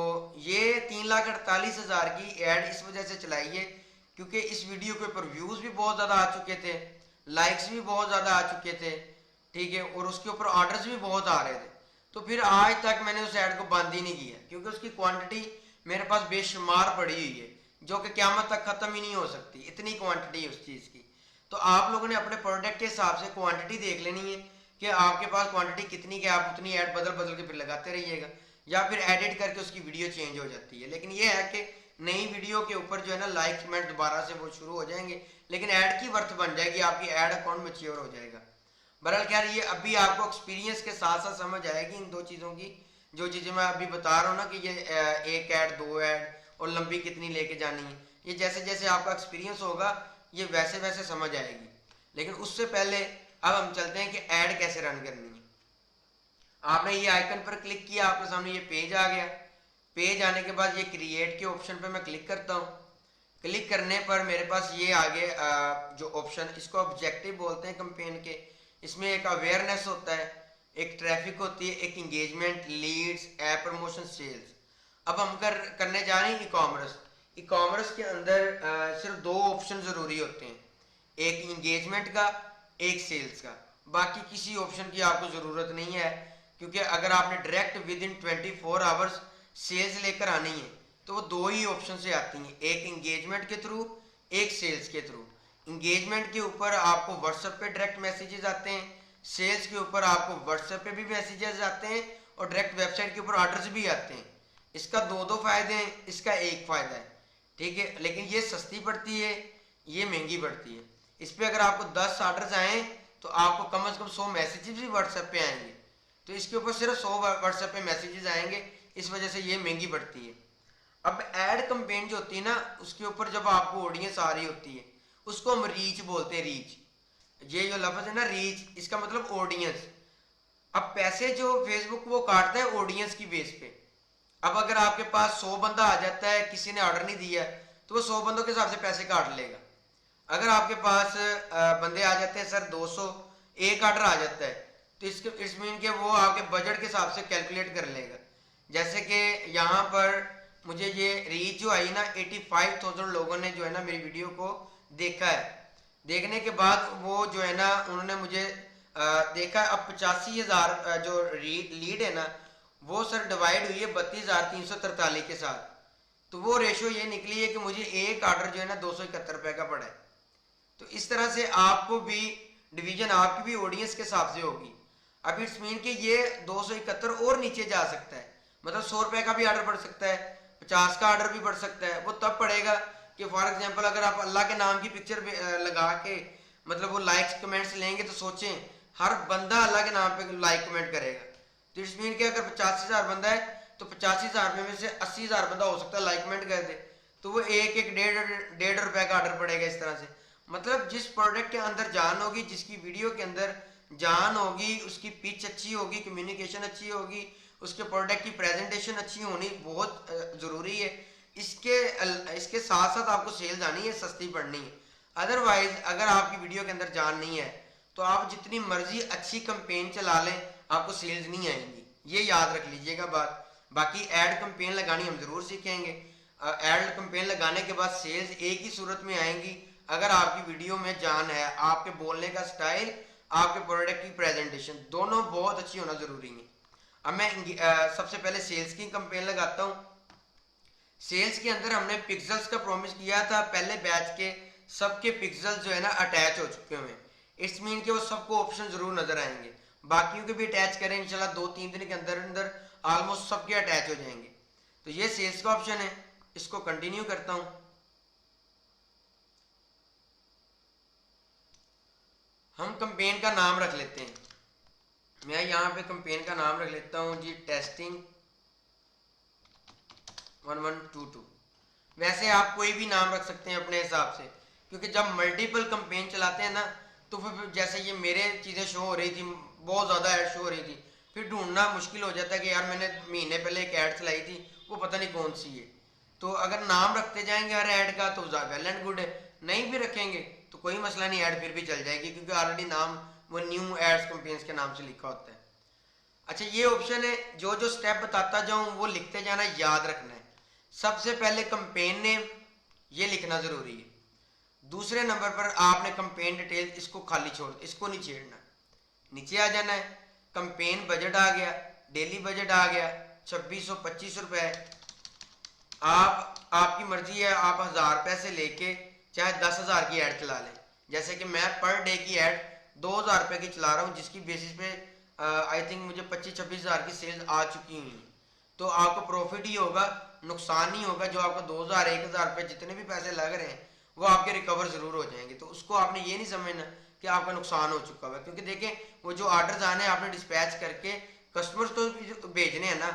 ये 3,48,000 की ऐड इस वजह से चलाई है क्योंकि इस वीडियो के ऊपर व्यूज़ भी बहुत ज़्यादा आ चुके थे, लाइक्स भी बहुत ज़्यादा आ चुके थे, ठीक है, और उसके ऊपर ऑर्डर्स भी बहुत आ रहे थे। तो फिर आज तक मैंने उस ऐड को बंद ही नहीं किया क्योंकि उसकी क्वांटिटी मेरे पास बेशुमार पड़ी हुई है जो कि क़यामत तक ख़त्म ही नहीं हो सकती, इतनी क्वांटिटी है उस चीज़ की। तो आप लोगों ने अपने प्रोडक्ट के हिसाब से क्वांटिटी देख लेनी है कि आपके पास क्वांटिटी कितनी की, आप उतनी ऐड बदल बदल के फिर लगाते रहिएगा या फिर एडिट करके उसकी वीडियो चेंज हो जाती है। लेकिन ये है कि नई वीडियो के ऊपर जो है ना लाइक कमेंट दोबारा से वो शुरू हो जाएंगे, लेकिन ऐड की वर्थ बन जाएगी, आपकी ऐड अकाउंट मैच्योर हो जाएगा। बहरहाल खैर ये अभी आपको एक्सपीरियंस के साथ साथ समझ आएगी इन दो चीज़ों की, जो चीज़ें मैं अभी बता रहा हूँ ना कि ये एक ऐड, 2 ऐड और लंबी कितनी लेके जानी है, ये जैसे जैसे आपका एक्सपीरियंस होगा ये वैसे वैसे समझ आएगी। लेकिन उससे पहले अब हम चलते हैं कि ऐड कैसे रन करनी है। आपने ये आइकन पर क्लिक किया, आपके सामने ये पेज आ गया। पेज आने के बाद ये क्रिएट के ऑप्शन पर मैं क्लिक करता हूँ। क्लिक करने पर मेरे पास ये आगे जो ऑप्शन, इसको ऑब्जेक्टिव बोलते हैं कंपेन के। इसमें एक अवेयरनेस होता है, एक ट्रैफिक होती है, एक engagement, leads, app promotion, sales. अब हम करने जा रहे हैं ई कॉमर्स। ई कॉमर्स के अंदर सिर्फ 2 ऑप्शन ज़रूरी होते हैं, एक इंगेजमेंट का, एक सेल्स का। बाकी किसी ऑप्शन की आपको ज़रूरत नहीं है क्योंकि अगर आपने direct within 24 hours sales लेकर आनी है तो वो 2 ही ऑप्शन से आती हैं, एक इंगेजमेंट के थ्रू, एक सेल्स के थ्रू। इंगेजमेंट के ऊपर आपको व्हाट्सएप पे डायरेक्ट मैसेजेस आते हैं, सेल्स के ऊपर आपको व्हाट्सएप पे भी मैसेजेस आते हैं और डायरेक्ट वेबसाइट के ऊपर ऑर्डर्स भी आते हैं। इसका 2 फ़ायदे हैं, इसका एक फ़ायदा है, ठीक है। लेकिन ये सस्ती पड़ती है, ये महंगी पड़ती है। इस पर अगर आपको 10 ऑर्डर्स आएँ तो आपको कम से कम 100 मैसेजेस भी व्हाट्सएप पे आएंगे। तो इसके ऊपर सिर्फ 100 व्हाट्सएप पे मैसेजेस आएंगे, इस वजह से ये महंगी पड़ती है। अब ऐड कंपेन जो होती है ना, उसके ऊपर जब आपको ऑडियंस आ रही होती है उसको हम रीच बोलते हैं। रीच, ये जो लफ्ज़ है ना रीच, इसका मतलब ऑडियंस। अब पैसे जो फेसबुक वो काटता है ऑडियंस की बेस पे। अब अगर आपके पास 100 बंदा आ जाता है, किसी ने ऑर्डर नहीं दिया तो वो 100 बंदों के हिसाब से पैसे काट लेगा। अगर आपके पास बंदे आ जाते हैं सर 200, एक ऑर्डर आ जाता है तो इस मीन के वो आपके बजट के हिसाब से कैलकुलेट कर लेगा। जैसे कि यहाँ पर मुझे ये रीच जो आई ना, 85,000 लोगों ने जो है ना मेरी वीडियो को देखा है। देखने के बाद वो जो है ना उन्होंने मुझे देखा। अब 85,000 जो लीड है ना वो सर डिवाइड हुई है 32,343 के साथ, तो वो रेशो ये निकली है कि मुझे एक ऑर्डर जो है ना 271 रुपये का पड़ा है। तो इस तरह से आपको भी डिवीजन आपकी भी ऑडियंस के हिसाब से होगी। अब इट्स मीन कि ये 271 और नीचे जा सकता है, मतलब 100 रुपये का भी ऑर्डर बढ़ सकता है, 50 का ऑर्डर भी बढ़ सकता है। वो तब पड़ेगा कि फॉर एग्जांपल अगर आप अल्लाह के नाम की पिक्चर लगा के मतलब वो लाइक्स कमेंट्स लेंगे तो सोचें हर बंदा अल्लाह के नाम पे लाइक कमेंट करेगा। तो इट्स मीन कि अगर 85,000 बंदा है तो 85,000 में से 80,000 बंदा हो सकता है लाइक कमेंट कर दे, तो वो एक एक 1.5 रुपये का ऑर्डर पड़ेगा। इस तरह से मतलब जिस प्रोडक्ट के अंदर जान होगी, जिसकी वीडियो के अंदर जान होगी, उसकी पिच अच्छी होगी, कम्युनिकेशन अच्छी होगी, उसके प्रोडक्ट की प्रेजेंटेशन अच्छी होनी बहुत ज़रूरी है। इसके साथ साथ आपको सेल्स आनी है, सस्ती पड़नी है। अदरवाइज अगर आपकी वीडियो के अंदर जान नहीं है तो आप जितनी मर्जी अच्छी कंपेन चला लें आपको सेल्स नहीं आएंगी, ये याद रख लीजिएगा बात। बाकी ऐड कंपेन लगानी हम ज़रूर सीखेंगे। ऐड कंपेन लगाने के बाद सेल्स एक ही सूरत में आएंगी अगर आपकी वीडियो में जान है, आपके बोलने का स्टाइल, आपके प्रोडक्ट की प्रेजेंटेशन दोनों बहुत अच्छी होना ज़रूरी है। अब मैं सबसे पहले सेल्स की कंपेन लगाता हूँ। सेल्स के अंदर हमने पिक्सल्स का प्रॉमिस किया था, पहले बैच के सबके पिक्सल्स जो है ना अटैच हो चुके हुए हैं। इट्स मीन कि वो सबको ऑप्शन ज़रूर नज़र आएंगे, बाकियों के भी अटैच करें इंशाल्लाह 2-3 दिन के अंदर अंदर ऑलमोस्ट सबके अटैच हो जाएंगे। तो ये सेल्स का ऑप्शन है, इसको कंटिन्यू करता हूँ। हम कंपेन का नाम रख लेते हैं, मैं यहाँ पे कंपेन का नाम रख लेता हूँ जी टेस्टिंग 1122। वैसे आप कोई भी नाम रख सकते हैं अपने हिसाब से, क्योंकि जब मल्टीपल कंपेन चलाते हैं ना तो फिर जैसे ये मेरे चीज़ें शो हो रही थी, बहुत ज़्यादा ऐड शो हो रही थी, फिर ढूंढना मुश्किल हो जाता है कि यार मैंने महीने पहले एक ऐड चलाई थी वो पता नहीं कौन सी है। तो अगर नाम रखते जाएंगे हर ऐड का तो वेल एंड गुड है, नहीं भी रखेंगे तो कोई मसला नहीं, ऐड फिर भी चल जाएगी क्योंकि ऑलरेडी नाम वो न्यू एड्स कंपेन्स के नाम से लिखा होता है। अच्छा ये ऑप्शन है, जो जो स्टेप बताता जाऊँ वो लिखते जाना, याद रखना है। सबसे पहले कंपेन नेम ये लिखना ज़रूरी है। दूसरे नंबर पर आपने कंपेन डिटेल इसको खाली छोड़, इसको नहीं छेड़ना। नीचे आ जाना है, कंपेन बजट आ गया, डेली बजट आ गया 2625 रुपये। आपकी मर्जी है, आप 1000 रुपये से लेके चाहे 10,000 की ऐड चला लें। जैसे कि मैं पर डे की ऐड 2000 रुपये की चला रहा हूँ, जिसकी बेसिस पे आई थिंक मुझे 25-26 हज़ार की सेल्स आ चुकी हुई हैं। तो आपको प्रॉफिट ही होगा, नुकसान नहीं होगा। जो आपको 2000 1000 रुपये जितने भी पैसे लग रहे हैं वो आपके रिकवर ज़रूर हो जाएंगे। तो उसको आपने ये नहीं समझना कि आपका नुकसान हो चुका हुआ है, क्योंकि देखें वो जो ऑर्डर्स आने हैं आपने डिस्पैच करके कस्टमर्स तो भेजने हैं ना,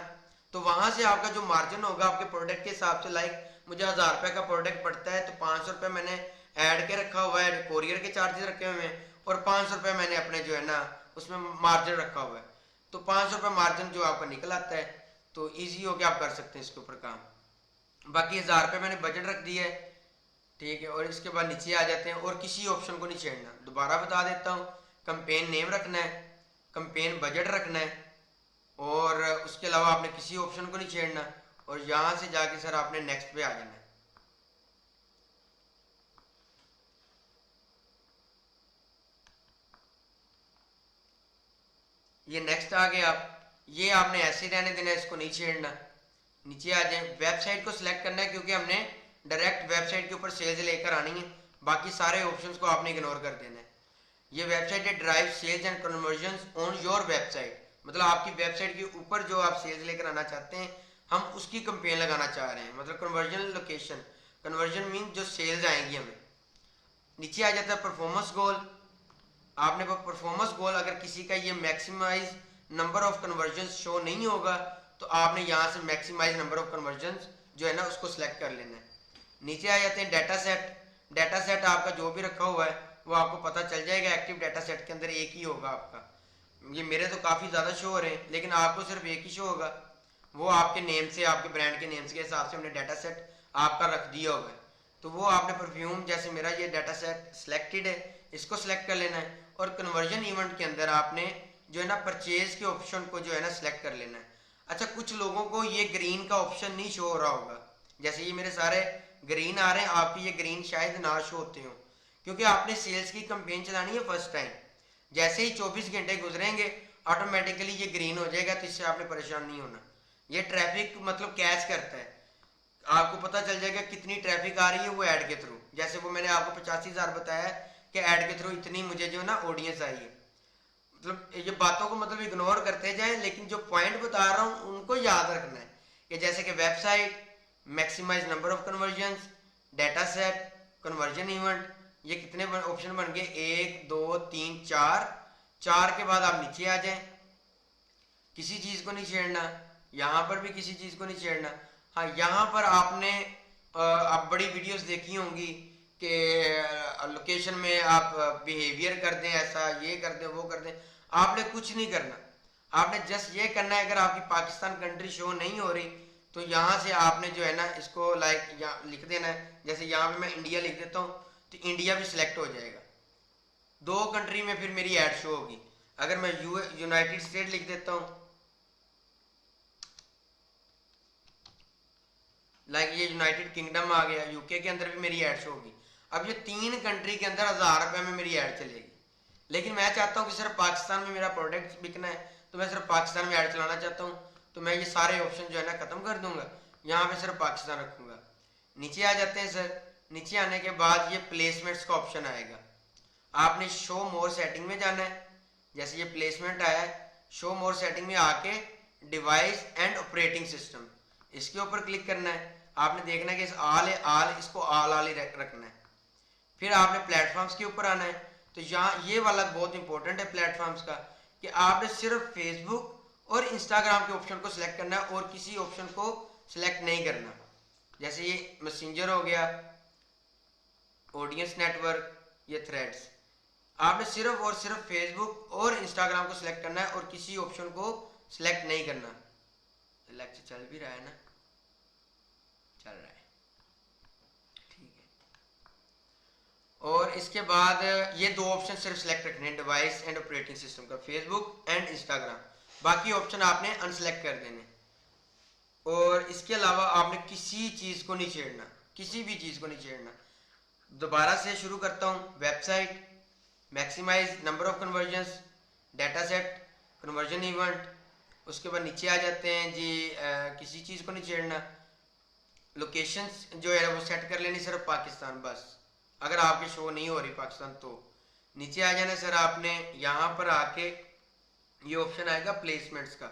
तो वहाँ से आपका जो मार्जिन होगा आपके प्रोडक्ट के हिसाब से, लाइक मुझे 1000 रुपये का प्रोडक्ट पड़ता है तो 500 रुपये मैंने ऐड के रखा हुआ है, कोरियर के चार्जेस रखे हुए हैं, और 500 रुपये मैंने अपने जो है ना उसमें मार्जिन रखा हुआ है। तो 500 रुपये मार्जिन जो आपका निकल आता है, तो ईजी हो के आप कर सकते हैं इसके ऊपर काम। बाकी 1000 रुपये मैंने बजट रख दिया है, ठीक है। और इसके बाद नीचे आ जाते हैं, और किसी ऑप्शन को नहीं छेड़ना। दोबारा बता देता हूँ, कंपेन नेम रखना है, कंपेन बजट रखना है, और उसके अलावा आपने किसी ऑप्शन को नहीं छेड़ना। और यहाँ से जाके सर आपने नेक्स्ट पे आ जाना है। ये नेक्स्ट आ गए आप, ये आपने ऐसे ही रहने देना है, इसको नहीं छेड़ना। नीचे आ जाए, वेबसाइट को सिलेक्ट करना है क्योंकि हमने डायरेक्ट वेबसाइट के ऊपर सेल्स लेकर आनी है, बाकी सारे ऑप्शंस को आपने इग्नोर कर देना है। ये वेबसाइट है drive sales and conversions on your website, मतलब आपकी वेबसाइट के ऊपर जो आप सेल्स लेकर आना चाहते हैं, हम उसकी कंपेन लगाना चाह रहे हैं। मतलब कन्वर्जन लोकेशन, कन्वर्जन मीन जो सेल्स आएंगी हमें। नीचे आ जाता है परफॉर्मेंस गोल। आपने परफॉर्मेंस गोल अगर किसी का ये maximise number of conversion show नहीं होगा तो आपने यहाँ से मैक्सिमाइज नंबर ऑफ कन्वर्जन जो है ना उसको सिलेक्ट कर लेना है। नीचे आ जाते हैं डाटा सेट। डाटा सेट आपका जो भी रखा हुआ है वो आपको पता चल जाएगा, एक्टिव डाटा सेट के अंदर एक ही होगा आपका। ये मेरे तो काफ़ी ज़्यादा शो हो रहे हैं, लेकिन आपको सिर्फ एक ही शो होगा, वो आपके नेम से, आपके ब्रांड के नेम के हिसाब से हमने डाटा सेट आपका रख दिया होगा। तो वो आपने परफ्यूम, जैसे मेरा ये डाटा सेट सिलेक्टेड है, इसको सिलेक्ट कर लेना है। और कन्वर्जन इवेंट के अंदर आपने जो है ना परचेज के ऑप्शन को जो है ना सिलेक्ट कर लेना है। अच्छा, कुछ लोगों को ये ग्रीन का ऑप्शन नहीं शो हो रहा होगा, जैसे ये मेरे सारे ग्रीन आ रहे हैं, आपकी ये ग्रीन शायद ना शो होते हो, क्योंकि आपने सेल्स की कंपेन चलानी है फर्स्ट टाइम। जैसे ही 24 घंटे गुजरेंगे ऑटोमेटिकली ये ग्रीन हो जाएगा, तो इससे आपने परेशान नहीं होना। ये ट्रैफिक मतलब कैच करता है, आपको पता चल जाएगा कितनी ट्रैफिक आ रही है वो ऐड के थ्रू। जैसे वो मैंने आपको 85,000 बताया कि ऐड के थ्रू इतनी मुझे जो है ना ऑडियंस आई है। मतलब ये बातों को मतलब इग्नोर करते जाएं, लेकिन जो पॉइंट बता रहा हूँ उनको याद रखना है कि जैसे कि website, maximise number of conversions, data set, conversion event, ये कितने ऑप्शन बन गए, 1 2 3 4। 4 के बाद आप नीचे आ जाएं, किसी चीज़ को नहीं छेड़ना, यहाँ पर भी किसी चीज़ को नहीं छेड़ना। हाँ, यहाँ पर आपने आप बड़ी वीडियोस देखी होंगी कि लोकेशन में आप बिहेवियर कर दें, ऐसा ये कर दें, वो कर दें। आपने कुछ नहीं करना, आपने जस्ट ये करना है, अगर आपकी पाकिस्तान कंट्री शो नहीं हो रही तो यहाँ से आपने जो है ना इसको लाइक यहाँ लिख देना है। जैसे यहाँ पे मैं इंडिया लिख देता हूँ तो इंडिया भी सिलेक्ट हो जाएगा। 2 कंट्री में फिर मेरी ऐड शो होगी। अगर मैं यूनाइटेड स्टेट लिख देता हूँ, लाइक ये यूनाइटेड किंगडम आ गया, यूके के अंदर भी मेरी ऐड शो होगी। अब ये 3 कंट्री के अंदर 1000 रुपये में मेरी ऐड चलेगी। लेकिन मैं चाहता हूँ कि सिर्फ पाकिस्तान में मेरा प्रोडक्ट बिकना है, तो मैं सिर्फ पाकिस्तान में ऐड चलाना चाहता हूँ, तो मैं ये सारे ऑप्शन जो है ना ख़त्म कर दूंगा, यहाँ पे सिर्फ पाकिस्तान रखूँगा। नीचे आ जाते हैं सर। नीचे आने के बाद ये प्लेसमेंट्स का ऑप्शन आएगा, आपने शो मोर सेटिंग में जाना है। जैसे ये प्लेसमेंट आया है, शो मोर सेटिंग में आके डिवाइस एंड ऑपरेटिंग सिस्टम, इसके ऊपर क्लिक करना है। आपने देखना है कि इस आल है, आल इसको आल ही रखना है। फिर आपने प्लेटफॉर्म्स के ऊपर आना है। तो यहाँ ये वाला बहुत इंपॉर्टेंट है प्लेटफॉर्म्स का कि आपने सिर्फ फेसबुक और इंस्टाग्राम के ऑप्शन को सिलेक्ट करना है और किसी ऑप्शन को सिलेक्ट नहीं करना। जैसे ये मैसेंजर हो गया, ऑडियंस नेटवर्क, ये थ्रेड्स, आपने सिर्फ और सिर्फ फेसबुक और इंस्टाग्राम को सिलेक्ट करना है और किसी ऑप्शन को सिलेक्ट नहीं करना। लेक्चर चल भी रहा है ना? चल रहा है, ठीक है। और इसके बाद ये दो ऑप्शन सिर्फ सिलेक्ट रखने हैं डिवाइस एंड ऑपरेटिंग सिस्टम का, फेसबुक एंड इंस्टाग्राम। बाकी ऑप्शन आपने अनसेलेक्ट कर देने। और इसके अलावा आपने किसी चीज़ को नहीं छेड़ना, किसी भी चीज़ को नहीं छेड़ना। दोबारा से शुरू करता हूँ। Website, maximise number of conversions, data set, conversion event. उसके बाद नीचे आ जाते हैं जी, किसी चीज़ को नहीं छेड़ना। लोकेशंस जो है वो सेट कर लेनी सिर्फ पाकिस्तान बस, अगर आपके शो नहीं हो रही पाकिस्तान तो। नीचे आ जाना सर आपने, यहाँ पर आके ये ऑप्शन आएगा प्लेसमेंट्स का,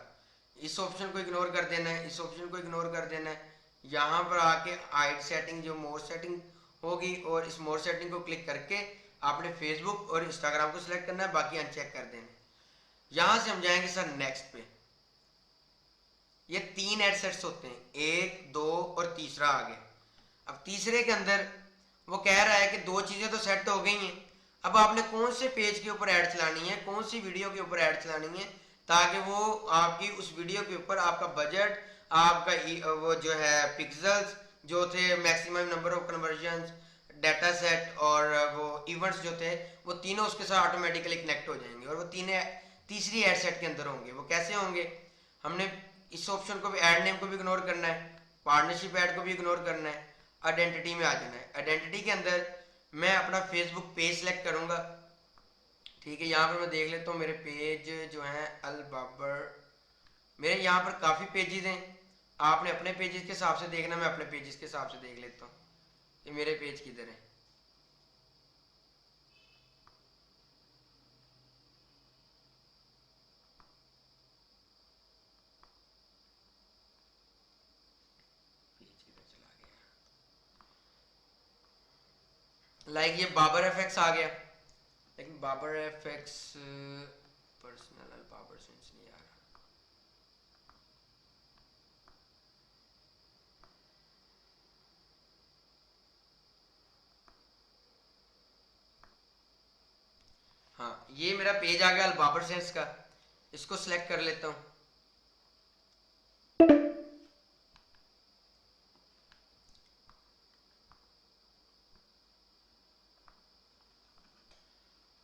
इस ऑप्शन को इग्नोर कर देना है, इस ऑप्शन को इग्नोर कर देना है। यहाँ पर आके हाइड सेटिंग जो मोर सेटिंग होगी, और इस मोर सेटिंग को क्लिक करके आपने फेसबुक और इंस्टाग्राम को सिलेक्ट करना है, बाकी अनचेक कर देना है। यहाँ से हम जाएंगे सर नेक्स्ट पे। ये 3 एड सेट्स होते हैं, 1, 2 और तीसरा आ गया। अब तीसरे के अंदर वो कह रहा है कि 2 चीज़ें तो सेट हो गई हैं, अब आपने कौन से पेज के ऊपर ऐड चलानी है, कौन सी वीडियो के ऊपर ऐड चलानी है, ताकि वो आपकी उस वीडियो के ऊपर आपका बजट, आपका वो जो है पिक्सल्स जो थे, maximum number of conversions, data set और वो इवेंट्स जो थे, वो तीनों उसके साथ ऑटोमेटिकली कनेक्ट हो जाएंगे। और वो तीसरी एड सेट के अंदर होंगे। वो कैसे होंगे? हमने इस ऑप्शन को भी, ऐड नेम को भी इग्नोर करना है, पार्टनरशिप ऐड को भी इग्नोर करना है, आइडेंटिटी में आ जाना है। आइडेंटिटी के अंदर मैं अपना फेसबुक पेज सेलेक्ट करूंगा, ठीक है। यहाँ पर मैं देख लेता हूँ मेरे पेज जो हैं अल बाबर, मेरे यहाँ पर काफ़ी पेजेस हैं। आपने अपने पेजेस के हिसाब से देखना, मैं अपने पेजेस के हिसाब से देख लेता हूँ कि मेरे पेज किधर है। लाइक ये बाबर एफएक्स आ गया, लेकिन Babar FX personal Babar sense नहीं आ रहा। हाँ, ये मेरा पेज आ गया अल बाबर सेंस का, इसको सिलेक्ट कर लेता हूँ।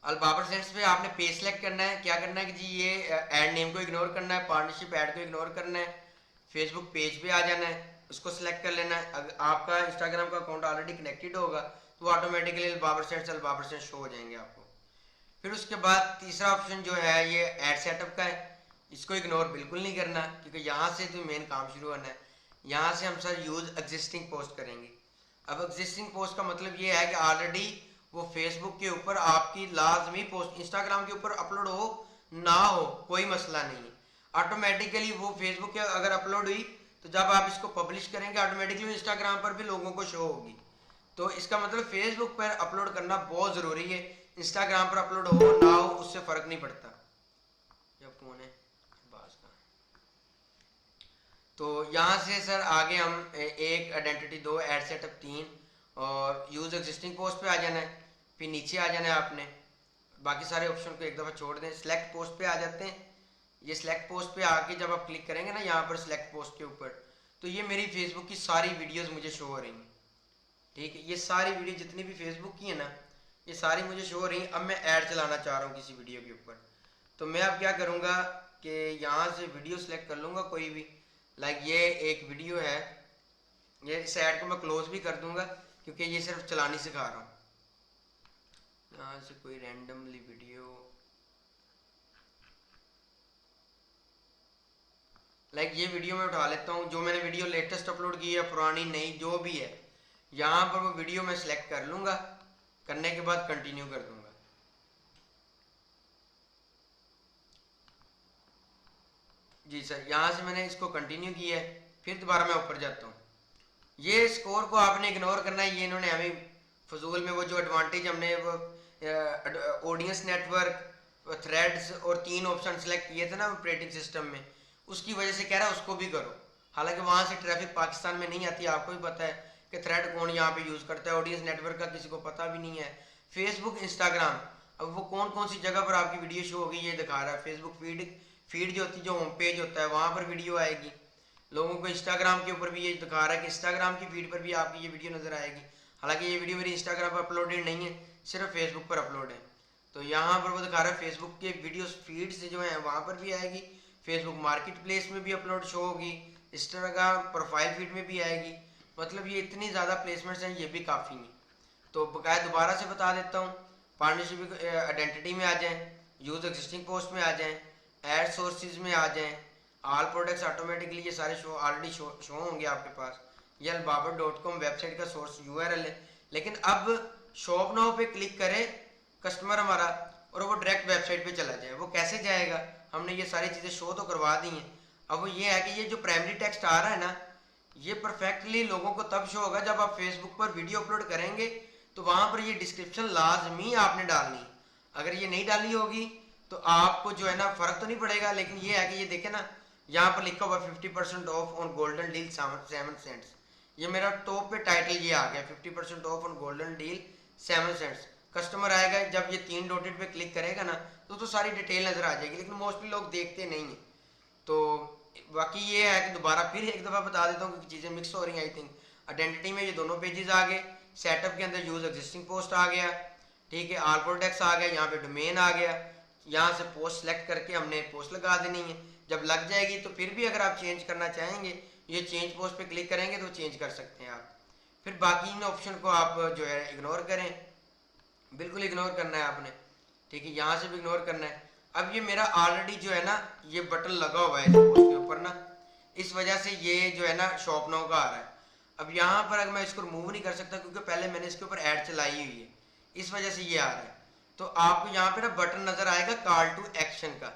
अल बाबर सेंस पे आपने पेज सेलेक्ट करना है। क्या करना है कि जी ये ऐड नेम को इग्नोर करना है, पार्टनरशिप ऐड को इग्नोर करना है, फेसबुक पेज पे आ जाना है, उसको सिलेक्ट कर लेना है। अगर आपका इंस्टाग्राम का अकाउंट ऑलरेडी कनेक्टेड होगा तो ऑटोमेटिकली अल बाबर सेंस शो हो जाएंगे आपको। फिर उसके बाद तीसरा ऑप्शन जो है ये ऐड सेटअप का है, इसको इग्नोर बिल्कुल नहीं करना, क्योंकि यहाँ से तो मेन काम शुरू होना है। यहाँ से हम सर यूज़ एग्जिस्टिंग पोस्ट करेंगे। अब एग्जिस्टिंग पोस्ट का मतलब ये है कि ऑलरेडी वो फेसबुक के ऊपर आपकी लाजमी पोस्ट, इंस्टाग्राम के ऊपर अपलोड हो ना हो कोई मसला नहीं है, ऑटोमेटिकली वो फेसबुक के अगर अपलोड हुई तो जब आप इसको पब्लिश करेंगे ऑटोमेटिकली इंस्टाग्राम पर भी लोगों को शो होगी। तो इसका मतलब फेसबुक पर अपलोड करना बहुत ज़रूरी है, इंस्टाग्राम पर अपलोड हो ना हो उससे फ़र्क नहीं पड़ता। या फ़ोन है बास का। तो यहाँ से सर आगे हम 1 आइडेंटिटी, 2 ऐड सेटअप, 3 और यूज़ एग्जिस्टिंग पोस्ट पे आ जाना है। फिर नीचे आ जाना है आपने, बाकी सारे ऑप्शन को एक दफ़ा छोड़ दें, सिलेक्ट पोस्ट पे आ जाते हैं। ये सिलेक्ट पोस्ट पे आके जब आप क्लिक करेंगे ना यहाँ पर सिलेक्ट पोस्ट के ऊपर, तो ये मेरी फेसबुक की सारी वीडियोस मुझे शो हो रही हैं, ठीक है। ये सारी वीडियो जितनी भी फेसबुक की है ना, ये सारी मुझे शो हो रही हैं। अब मैं ऐड चलाना चाह रहा हूँ किसी वीडियो के ऊपर, तो मैं अब क्या करूँगा कि यहाँ से वीडियो सेलेक्ट कर लूँगा कोई भी। लाइक ये एक वीडियो है, ये इस ऐड को मैं क्लोज भी कर दूँगा क्योंकि ये सिर्फ चलानी सिखा रहा हूँ। यहाँ से कोई रैंडमली वीडियो, लाइक ये वीडियो मैं उठा लेता हूँ, जो मैंने वीडियो लेटेस्ट अपलोड की है, पुरानी नई जो भी है, यहाँ पर वो वीडियो मैं सिलेक्ट कर लूँगा, करने के बाद कंटिन्यू कर दूँगा। जी सर, यहाँ से मैंने इसको कंटिन्यू किया है, फिर दोबारा मैं ऊपर जाता हूँ। ये स्कोर को आपने इग्नोर करना है, ये इन्होंने हमें फजूल में वो जो एडवांटेज हमने वो ऑडियंस नेटवर्क, थ्रेड्स और 3 ऑप्शन सेलेक्ट किए थे ना ऑपरेटिंग सिस्टम में, उसकी वजह से कह रहा है उसको भी करो। हालांकि वहाँ से ट्रैफिक पाकिस्तान में नहीं आती, आपको भी पता है कि थ्रेड कौन यहाँ पे यूज़ करता है, ऑडियंस नेटवर्क का किसी को पता भी नहीं है। फेसबुक, इंस्टाग्राम, अब वो कौन कौन सी जगह पर आपकी वीडियो शो होगी ये दिखा रहा है। फेसबुक फीड जो होती है, जो होम पेज होता है वहाँ पर वीडियो आएगी। लोगों को इंस्टाग्राम के ऊपर भी ये दिखा रहा है कि इंस्टाग्राम की फीड पर भी आपकी ये वीडियो नज़र आएगी। हालांकि ये वीडियो मेरी इंस्टाग्राम पर अपलोडेड नहीं है, सिर्फ फेसबुक पर अपलोड है। तो यहाँ पर वो दिखा रहा है फेसबुक के वीडियो फीड से जो है वहाँ पर भी आएगी, फेसबुक मार्केट प्लेस में भी अपलोड शो होगी, इंस्टाग्राम प्रोफाइल फीड में भी आएगी। मतलब ये इतनी ज़्यादा प्लेसमेंट्स हैं, ये भी काफ़ी नहीं। तो बकाया दोबारा से बता देता हूँ, पार्टनरशिप आइडेंटिटी में आ जाएँ, यूज एग्जिस्टिंग पोस्ट में आ जाएँ, एड सोर्सेज में आ जाएँ, ऑल प्रोडक्ट्स ऑटोमेटिकली ये सारे शो ऑलरेडी शो होंगे आपके पास। ये albabar.com वेबसाइट का सोर्स URL है। लेकिन अब शॉप नाउ पे क्लिक करें कस्टमर हमारा और वो डायरेक्ट वेबसाइट पे चला जाए। वो कैसे जाएगा, हमने ये सारी चीज़ें शो तो करवा दी हैं। अब वो ये है कि ये जो प्राइमरी टेक्स्ट आ रहा है ना, ये परफेक्टली लोगों को तब शो होगा जब आप फेसबुक पर वीडियो अपलोड करेंगे तो वहाँ पर ये डिस्क्रिप्शन लाजमी आपने डालनी है। अगर ये नहीं डाली होगी तो आपको जो है ना फ़र्क तो नहीं पड़ेगा। लेकिन ये है कि ये देखें ना, यहाँ पर लिखा हुआ 50% off on golden deal 7 cents. ये मेरा टॉप पे टाइटल ये आ गया, 50% off on golden deal 7 cents. Customer आएगा, जब ये 3 डॉटेड पे क्लिक करेगा ना तो सारी डिटेल नज़र आ जाएगी। लेकिन मोस्टली लोग देखते नहीं हैं। तो बाकी ये है कि दोबारा फिर एक दफ़ा बता देता हूँ कि चीज़ें मिक्स हो रही हैं। आई थिंक आइडेंटिटी में ये दोनों पेजेस आ गए, सेटअप के अंदर यूज़ एग्जिस्टिंग पोस्ट आ गया, ठीक है, ऑल प्रोडक्ट्स आ गया, यहाँ पे डोमेन आ गया। यहाँ से पोस्ट सेलेक्ट करके हमने पोस्ट लगा देनी है। जब लग जाएगी तो फिर भी अगर आप चेंज करना चाहेंगे, ये चेंज पोस्ट पे क्लिक करेंगे तो चेंज कर सकते हैं आप। फिर बाकी इन ऑप्शन को आप जो है इग्नोर करें, बिल्कुल इग्नोर करना है आपने, ठीक है, यहाँ से भी इग्नोर करना है। अब ये मेरा ऑलरेडी जो है ना ये बटन लगा हुआ है इस पोस्ट के ऊपर ना, इस वजह से ये जो है ना शॉप नाउ का आ रहा है। अब यहाँ पर अगर मैं इसको रिमूव नहीं कर सकता क्योंकि पहले मैंने इसके ऊपर ऐड चलाई हुई है, इस वजह से ये आ रहा है। तो आपको यहाँ पे ना बटन नज़र आएगा कॉल टू एक्शन का,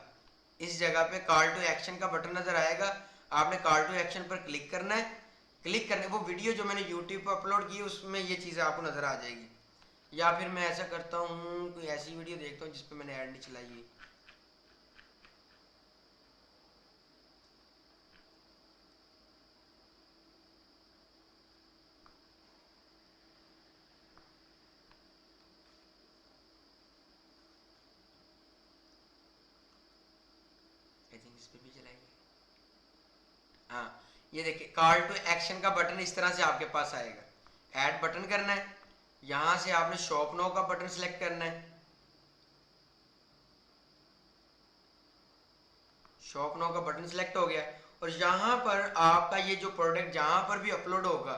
इस जगह पे कॉल टू एक्शन का बटन नज़र आएगा। आपने कॉल टू एक्शन पर क्लिक करना है। क्लिक करने वो वीडियो जो मैंने यूट्यूब पर अपलोड की उसमें ये चीज़ें आपको नज़र आ जाएगी। या फिर मैं ऐसा करता हूँ, कोई ऐसी वीडियो देखता हूँ जिस पर मैंने ऐड नहीं चलाई हुई। इस पे भी चलाएंगे। हाँ, ये देखिए कॉल टू एक्शन का बटन इस तरह से आपके पास आएगा। ऐड बटन करना है, यहाँ से आपने शॉप नाउ का बटन सेलेक्ट करना है। शॉप नाउ का बटन सेलेक्ट हो गया और यहाँ पर आपका ये जो प्रोडक्ट जहाँ पर भी अपलोड होगा,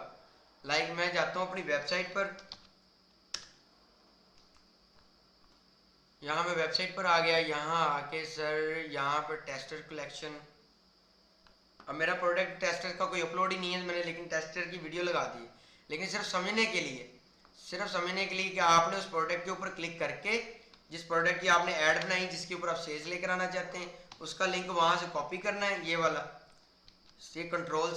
लाइक मैं जाता हूँ अपनी वेबसाइट पर, यहाँ मैं वेबसाइट पर आ गया। यहाँ आके सर यहाँ पर टेस्टर कलेक्शन, अब मेरा प्रोडक्ट टेस्टर का कोई अपलोड ही नहीं है मैंने, लेकिन टेस्टर की वीडियो लगा दी। लेकिन सिर्फ समझने के लिए कि आपने उस प्रोडक्ट के ऊपर क्लिक करके जिस प्रोडक्ट की आपने ऐड बनाई, जिसके ऊपर आप सेल्स लेकर आना चाहते हैं, उसका लिंक वहाँ से कॉपी करना है। ये वाला ये कंट्रोल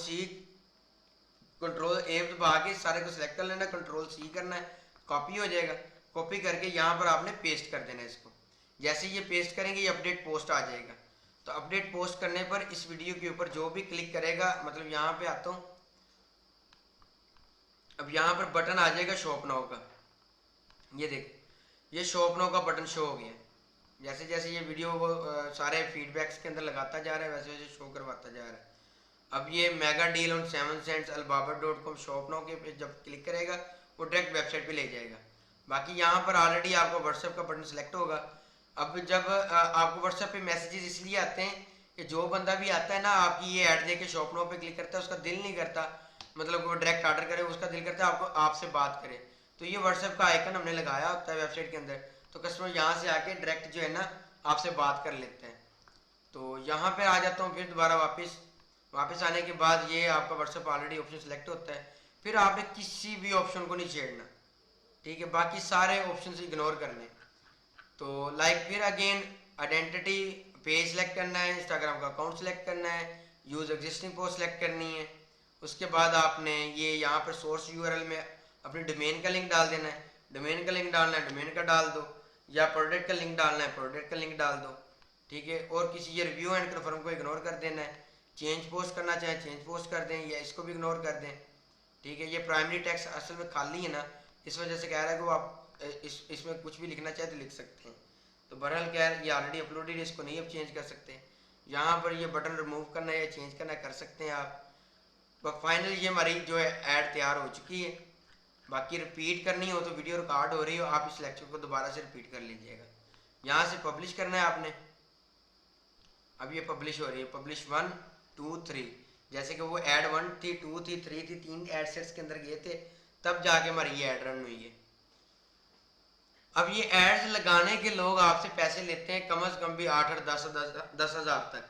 ए दबा के सारे को सिलेक्ट कर लेना, कंट्रोल C करना है, कॉपी हो जाएगा। कॉपी करके यहाँ पर आपने पेस्ट कर देना है इसको। जैसे ये पेस्ट करेंगे ये अपडेट पोस्ट आ जाएगा। तो अपडेट पोस्ट करने पर इस वीडियो के ऊपर जो भी क्लिक करेगा, मतलब यहाँ पे आता हूँ, अब यहाँ पर बटन आ जाएगा शॉप नाउ का। ये देख, ये शॉप नाउ का बटन शो हो गया। जैसे जैसे ये वीडियो वो सारे फीडबैक्स के अंदर लगाता जा रहा है, वैसे वैसे शो करवाता जा रहा है। अब ये mega deal on 7 cents albabar.com shop now के पे जब क्लिक करेगा वो डायरेक्ट वेबसाइट पे ले जाएगा। बाकी यहाँ पर ऑलरेडी आपका व्हाट्सएप का बटन सेलेक्ट होगा। अब जब आपको व्हाट्सएप पे मैसेजेस इसलिए आते हैं कि जो बंदा भी आता है ना आपकी ये ऐड देके शॉप नाउ पे क्लिक करता है, उसका दिल नहीं करता, मतलब वो डायरेक्ट ऑर्डर करे, उसका दिल करता है आपको आपसे बात करे। तो ये व्हाट्सएप का आइकन हमने लगाया होता है वेबसाइट के अंदर, तो कस्टमर यहाँ से आके डायरेक्ट जो है ना आपसे बात कर लेते हैं। तो यहाँ पे आ जाता हूँ फिर दोबारा वापस आने के बाद ये आपका व्हाट्सएप ऑलरेडी ऑप्शन सेलेक्ट होता है। फिर आपने किसी भी ऑप्शन को नहीं छेड़ना, ठीक है, बाकी सारे ऑप्शन इग्नोर करने। तो लाइक फिर अगेन आइडेंटिटी पेज सेलेक्ट करना है, इंस्टाग्राम का अकाउंट सेलेक्ट करना है, यूज एग्जिस्टिंग पोस्ट सेलेक्ट करनी है। उसके बाद आपने ये यहाँ पर सोर्स URL में अपने डोमेन का लिंक डाल देना है, डोमेन का लिंक डालना है, डोमेन का डाल दो। या प्रोडक्ट का लिंक डालना है प्रोडक्ट का लिंक डाल दो, ठीक है। और किसी ये रिव्यू एंड कन्फर्म को इग्नोर कर देना है, चेंज पोस्ट करना चाहें चेंज पोस्ट कर दें या इसको भी इग्नोर कर दें, ठीक है। ये प्राइमरी टेक्स्ट असल में खाली है ना, इस वजह से कह रहा है कि वो आप इसमें कुछ भी लिखना चाहे तो लिख सकते हैं। तो बहरहाल क्या है, ये ऑलरेडी अपलोडेड है, इसको नहीं अब चेंज कर सकते। यहाँ पर ये बटन रिमूव करना है या चेंज करना कर सकते हैं आप। तो फाइनल ये हमारी जो है ऐड तैयार हो चुकी है। बाकी रिपीट करनी हो तो वीडियो रिकॉर्ड हो रही हो, आप इस लेक्चर को दोबारा से रिपीट कर लीजिएगा। यहाँ से पब्लिश करना है आपने, अब ये पब्लिश हो रही है, पब्लिश 1 2 3। जैसे कि वो ऐड 1 थी 2 थी 3 थी, 3 एड सेट्स के अंदर गए थे, तब जाके हमारी ये ऐड रन हुई है। अब ये एड्स लगाने के लोग आपसे पैसे लेते हैं कम से कम भी 8 और 10 हज़ार तक,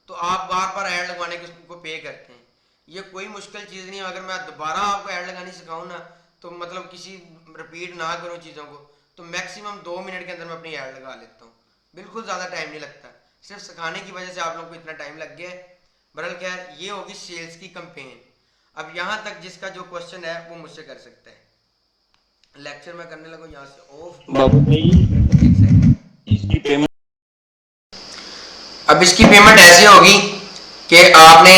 तो आप बार बार ऐड लगवाने के उसको पे करते हैं। ये कोई मुश्किल चीज़ नहीं है। अगर मैं दोबारा आपको ऐड लगानी सिखाऊँ ना, तो मतलब किसी रिपीट ना करूँ चीज़ों को, तो मैक्सिमम 2 मिनट के अंदर मैं अपनी ऐड लगा लेता हूँ, बिल्कुल ज़्यादा टाइम नहीं लगता। सिर्फ सिखाने की वजह से आप लोगों को इतना टाइम लग गया है। बहरहाल क्या है, ये होगी सेल्स की कंपेन। अब यहाँ तक जिसका जो क्वेश्चन है वो मुझसे कर सकता है। लेक्चर में करने लगो यहाँ से ऑफ। बाबू भाई एक सेकंड। इसकी पेमेंट अब इसकी पेमेंट ऐसे होगी कि आपने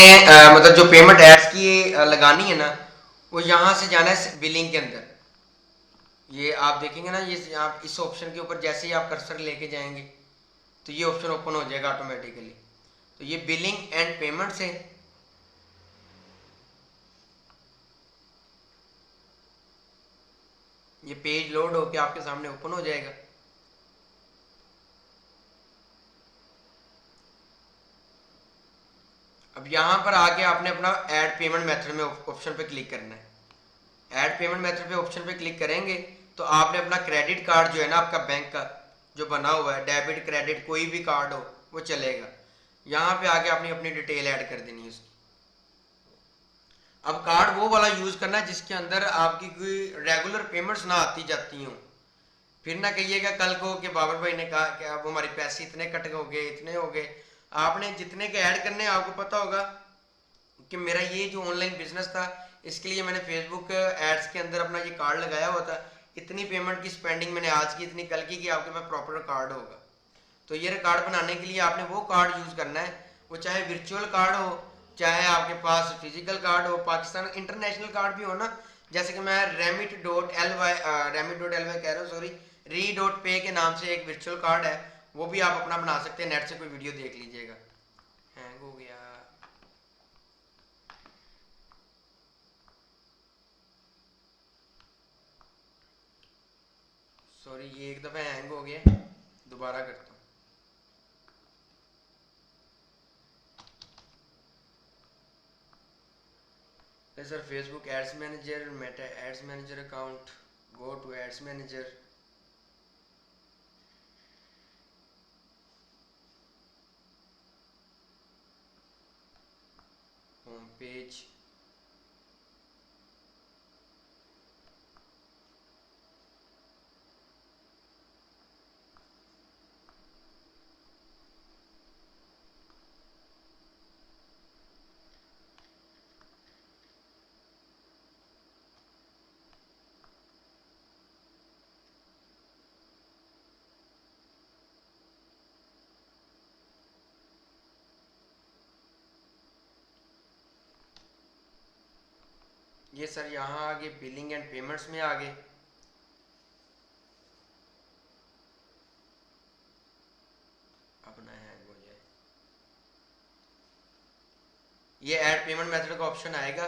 मतलब जो पेमेंट एड्स की लगानी है ना, वो यहाँ से जाना है बिलिंग के अंदर। ये आप देखेंगे ना, ये आप इस ऑप्शन के ऊपर जैसे ही आप कर्सर लेके जाएंगे तो ये ऑप्शन ओपन हो जाएगा ऑटोमेटिकली। तो ये बिलिंग एंड पेमेंट से ये पेज लोड होके आपके सामने ओपन हो जाएगा। अब यहाँ पर आके आपने अपना ऐड पेमेंट मेथड में ऑप्शन पे क्लिक करना है। ऐड पेमेंट मेथड पे ऑप्शन पे क्लिक करेंगे तो आपने अपना क्रेडिट कार्ड जो है ना, आपका बैंक का जो बना हुआ है, डेबिट क्रेडिट कोई भी कार्ड हो वो चलेगा। यहाँ पे आके आपने अपनी डिटेल ऐड कर देनी है उसकी। अब कार्ड वो वाला यूज करना है जिसके अंदर आपकी कोई रेगुलर पेमेंट्स ना आती जाती हों। फिर ना कहिएगा कल को कि बाबर भाई ने कहा कि अब हमारे पैसे इतने कट हो गए इतने हो गए। आपने जितने के ऐड करने आपको पता होगा कि मेरा ये जो ऑनलाइन बिजनेस था, इसके लिए मैंने फेसबुक एड्स के अंदर अपना ये कार्ड लगाया हुआ था, इतनी पेमेंट की स्पेंडिंग मैंने आज की इतनी कल की कि आपके पास प्रॉपर कार्ड होगा। तो ये कार्ड बनाने के लिए आपने वो कार्ड यूज़ करना है, वो चाहे वर्चुअल कार्ड हो चाहे आपके पास फिजिकल कार्ड हो, पाकिस्तान इंटरनेशनल कार्ड भी हो ना। जैसे कि मैं रेमिट.ly कह रहा हूँ, सॉरी, री.पे के नाम से एक वर्चुअल कार्ड है, वो भी आप अपना बना सकते हैं। नेट से कोई वीडियो देख लीजिएगा। हैंग हो गया, सॉरी, ये एक दफ़ा हैंग हो गया, दोबारा करता हूँ। Sir Facebook ads manager, meta ads manager account, go to ads manager, home page, ये सर यहाँ आगे बिलिंग एंड पेमेंट्स में आ गए। अपना हैंग हो जाए, ये ऐड पेमेंट मेथड का ऑप्शन आएगा।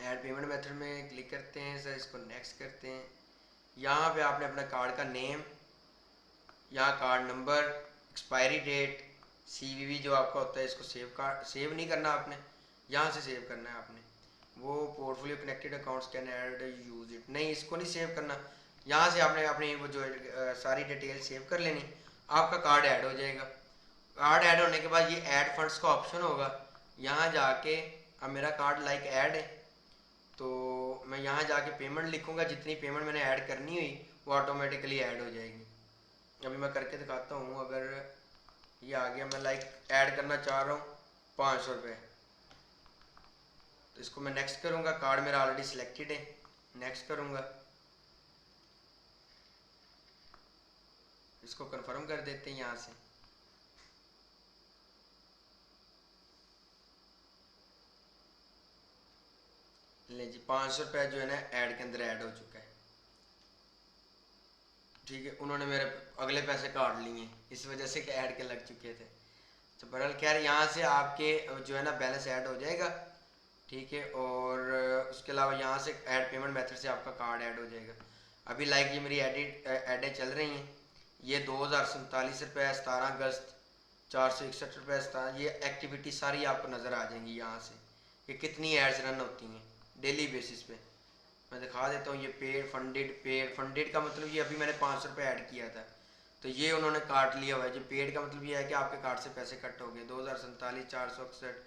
ऐड पेमेंट मेथड में क्लिक करते हैं सर, इसको नेक्स्ट करते हैं। यहाँ पे आपने अपना कार्ड का नेम, यहाँ card number, expiry date, CVV जो आपका होता है, इसको सेव नहीं करना आपने, यहाँ से सेव करना है आपने। वो portfolio connected accounts can add use it, नहीं इसको नहीं सेव करना। यहाँ से आपने अपनी वो जो सारी डिटेल सेव कर लेनी, आपका कार्ड ऐड हो जाएगा। कार्ड ऐड होने के बाद ये ऐड फंड्स का ऑप्शन होगा, यहाँ जाके अब मेरा कार्ड लाइक ऐड है, तो मैं यहाँ जाके पेमेंट लिखूँगा, जितनी पेमेंट मैंने ऐड करनी हुई वो ऑटोमेटिकली ऐड हो जाएगी। अभी मैं करके दिखाता हूँ। अगर ये आ गया, मैं लाइक ऐड करना चाह रहा हूँ 500 रुपये, तो इसको मैं नेक्स्ट करूँगा। कार्ड मेरा ऑलरेडी सिलेक्टेड है, नेक्स्ट करूँगा। इसको कंफर्म कर देते हैं यहाँ से। ले जी 500 रुपया जो है ना ऐड के अंदर ऐड हो चुका है। ठीक है, उन्होंने मेरे अगले पैसे काट लिए इस वजह से कि ऐड के लग चुके थे। तो बहरहाल खैर यहाँ से आपके जो है ना बैलेंस ऐड हो जाएगा। ठीक है, और उसके अलावा यहाँ से ऐड पेमेंट मेथड से आपका कार्ड ऐड हो जाएगा। अभी लाइक ये मेरी ऐडें चल रही हैं। ये 2047 रुपये 17 अगस्त, 461 रुपये, ये एक्टिविटी सारी आपको नज़र आ जाएंगी यहाँ से कि कितनी एड्स रन होती हैं डेली बेसिस पे। मैं दिखा देता हूँ। ये पेड फंडेड का मतलब ये अभी मैंने 500 रुपये ऐड किया था तो ये उन्होंने काट लिया हुआ है। जो पेड का मतलब ये है कि आपके कार्ड से पैसे कट हो गए 2047 461।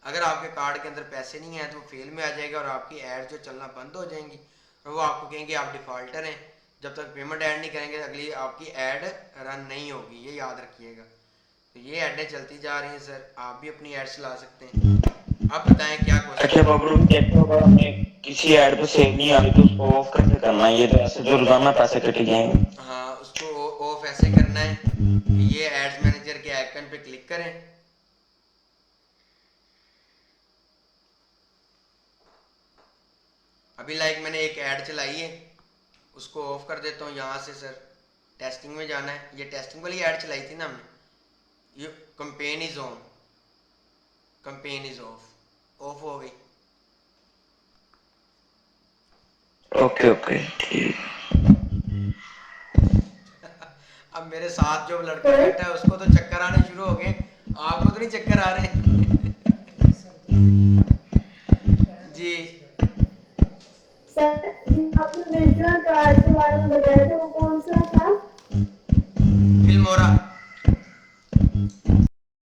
अगर आपके कार्ड के अंदर पैसे नहीं हैं तो वो फेल में आ जाएगा और आपकी ऐड जो चलना बंद हो जाएंगी और वो आपको कहेंगे आप डिफ़ॉल्टर हैं। जब तक पेमेंट ऐड नहीं करेंगे अगली आपकी ऐड रन नहीं होगी, ये याद रखिएगा। तो ये ऐडें चलती जा रही हैं सर, आप भी अपनी ऐड चला सकते हैं। आप बताएं क्या क्वेश्चन। अच्छा बाबू कहते अगर हमें किसी ऐड पे सेव नहीं आ रही तो उसको ऑफ कैसे करना है? ये तो ऐसे जो रोजाना पैसे कटे जाएंगे। हाँ, उसको ऑफ ऐसे करना है कि ये एड्स मैनेजर के आइकन पे क्लिक करें। अभी लाइक मैंने एक ऐड चलाई है, उसको ऑफ कर देता हूँ यहाँ से। सर टेस्टिंग में जाना है। ये टेस्टिंग वाली ऐड चलाई थी ना हमने। ये campaign is on, campaign is of हो गई। ओके ओके ठीक। अब मेरे साथ जो लड़का बैठा है उसको तो चक्कर आने शुरू हो गए, आपको तो नहीं चक्कर आ रहे?